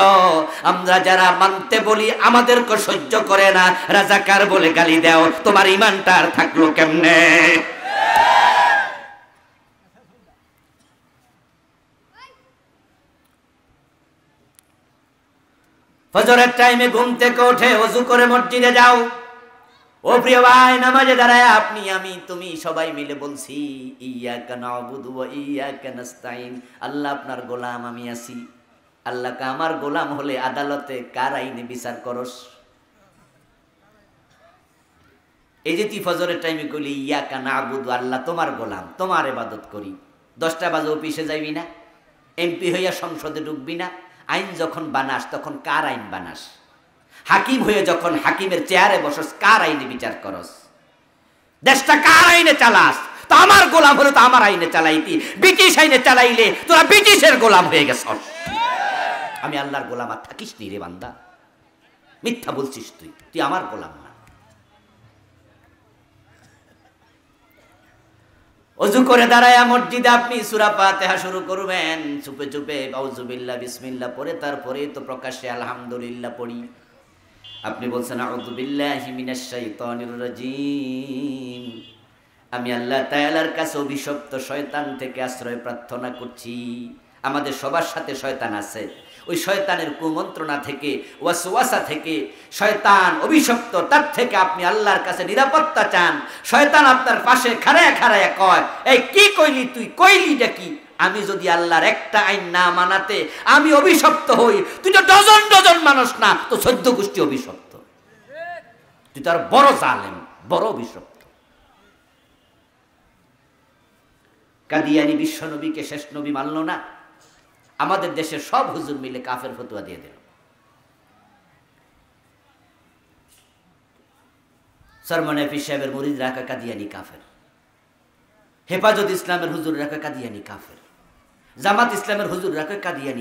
আমরা যারা মানতে বলি আমাদেরকে সহ্য করে না, রাজাকার বলে গালি দাও, তোমার ঈমানটা আর থাকলো কেমনে? ফজরের টাইমে ঘুম থেকে উঠে ওযু করে মসজিদে যাও। ও প্রিয় ভাই, নামাজে দাঁড়ায় আপনি, আমি, তুমি সবাই মিলে বলছি ইয়্যাকা না'বুদু ওয়া ইয়্যাকা নাস্তাইন। আল্লাহ আপনার গোলাম, আমি আছি। আল্লাহকে আমার গোলাম হলে আদালতে কার আইনে বিচার করস? এই যে তুই ফজরের টাইমে কইলি ইয়্যাকা না'বুদু, আল্লাহ তোমার গোলাম, তোমার ইবাদত করি, 10টা বাজে অফিসে যাইবি না, এমপি হইয়া সংসদে ঢুকবি না, আইন যখন বানাস তখন কার আইন বানাস? হাকিম হয়ে যখন হাকিমের চেয়ারে বসস, কার আইনে বিচার করস? দেশটা কার আইনে চালাস? তো আমার গোলাম হলে তো আমার আইনে চালাইতি। ব্রিটিশ আইনে চালাইলে তোরা ব্রিটিশের গোলাম হয়ে গেছস। আমি আল্লাহর গোলাম আর থাকিস নি রে বান্দা, মিথ্যা বলছিস তুই, তুই আমার গোলাম না। ওযু করে দাঁড়ায়া মসজিদে আপনি সূরা ফাতিহা শুরু করবেন, চুপে চুপে আউযুবিল্লাহ বিসমিল্লাহ পড়ে, তারপরে তো প্রকাশ্যে আলহামদুলিল্লাহ পড়ি। আপনি বলছেন আউযু বিল্লাহি মিনাশ শাইতানির রাজিম, আমি আল্লাহ তাআলার কাছে অভিশপ্ত শয়তান থেকে আশ্রয় প্রার্থনা করছি। আমাদের সবার সাথে শয়তান আছে। ওই শয়তানের কুমন্ত্রণা থেকে, ওয়াসওয়াসা থেকে, শয়তান অভিশপ্ত, তার থেকে আপনি আল্লাহর কাছে নিরাপত্তা চান। শয়তান আপনার পাশে খাড়ায় খাড়ায় কয়, এই কি কইলি তুই, কইলিটা কি? আমি যদি আল্লাহর একটা আইন না মানাতে আমি অভিশপ্ত হই, তুই তো ডজন ডজন মানুষ না, তো 14 গোষ্ঠী অভিশপ্ত। তুই তো আর বড় জালেম, বড় অভিশপ্ত। কাদিয়ানী বিশ্ব নবীকে শেষ নবী মানল না। আমাদের দেশের সব হুজুর মিলে কাফের ফতোয়া দিয়ে দিল। সরমনে হাফিজ সাহেবের মুরিদরা কয় কাদিয়ানি কাফের, হেফাজত ইসলামের হুজুররা কয় কাদিয়ানি কাফের, জামাত ইসলামের হুজুররা কয় কাদিয়ানি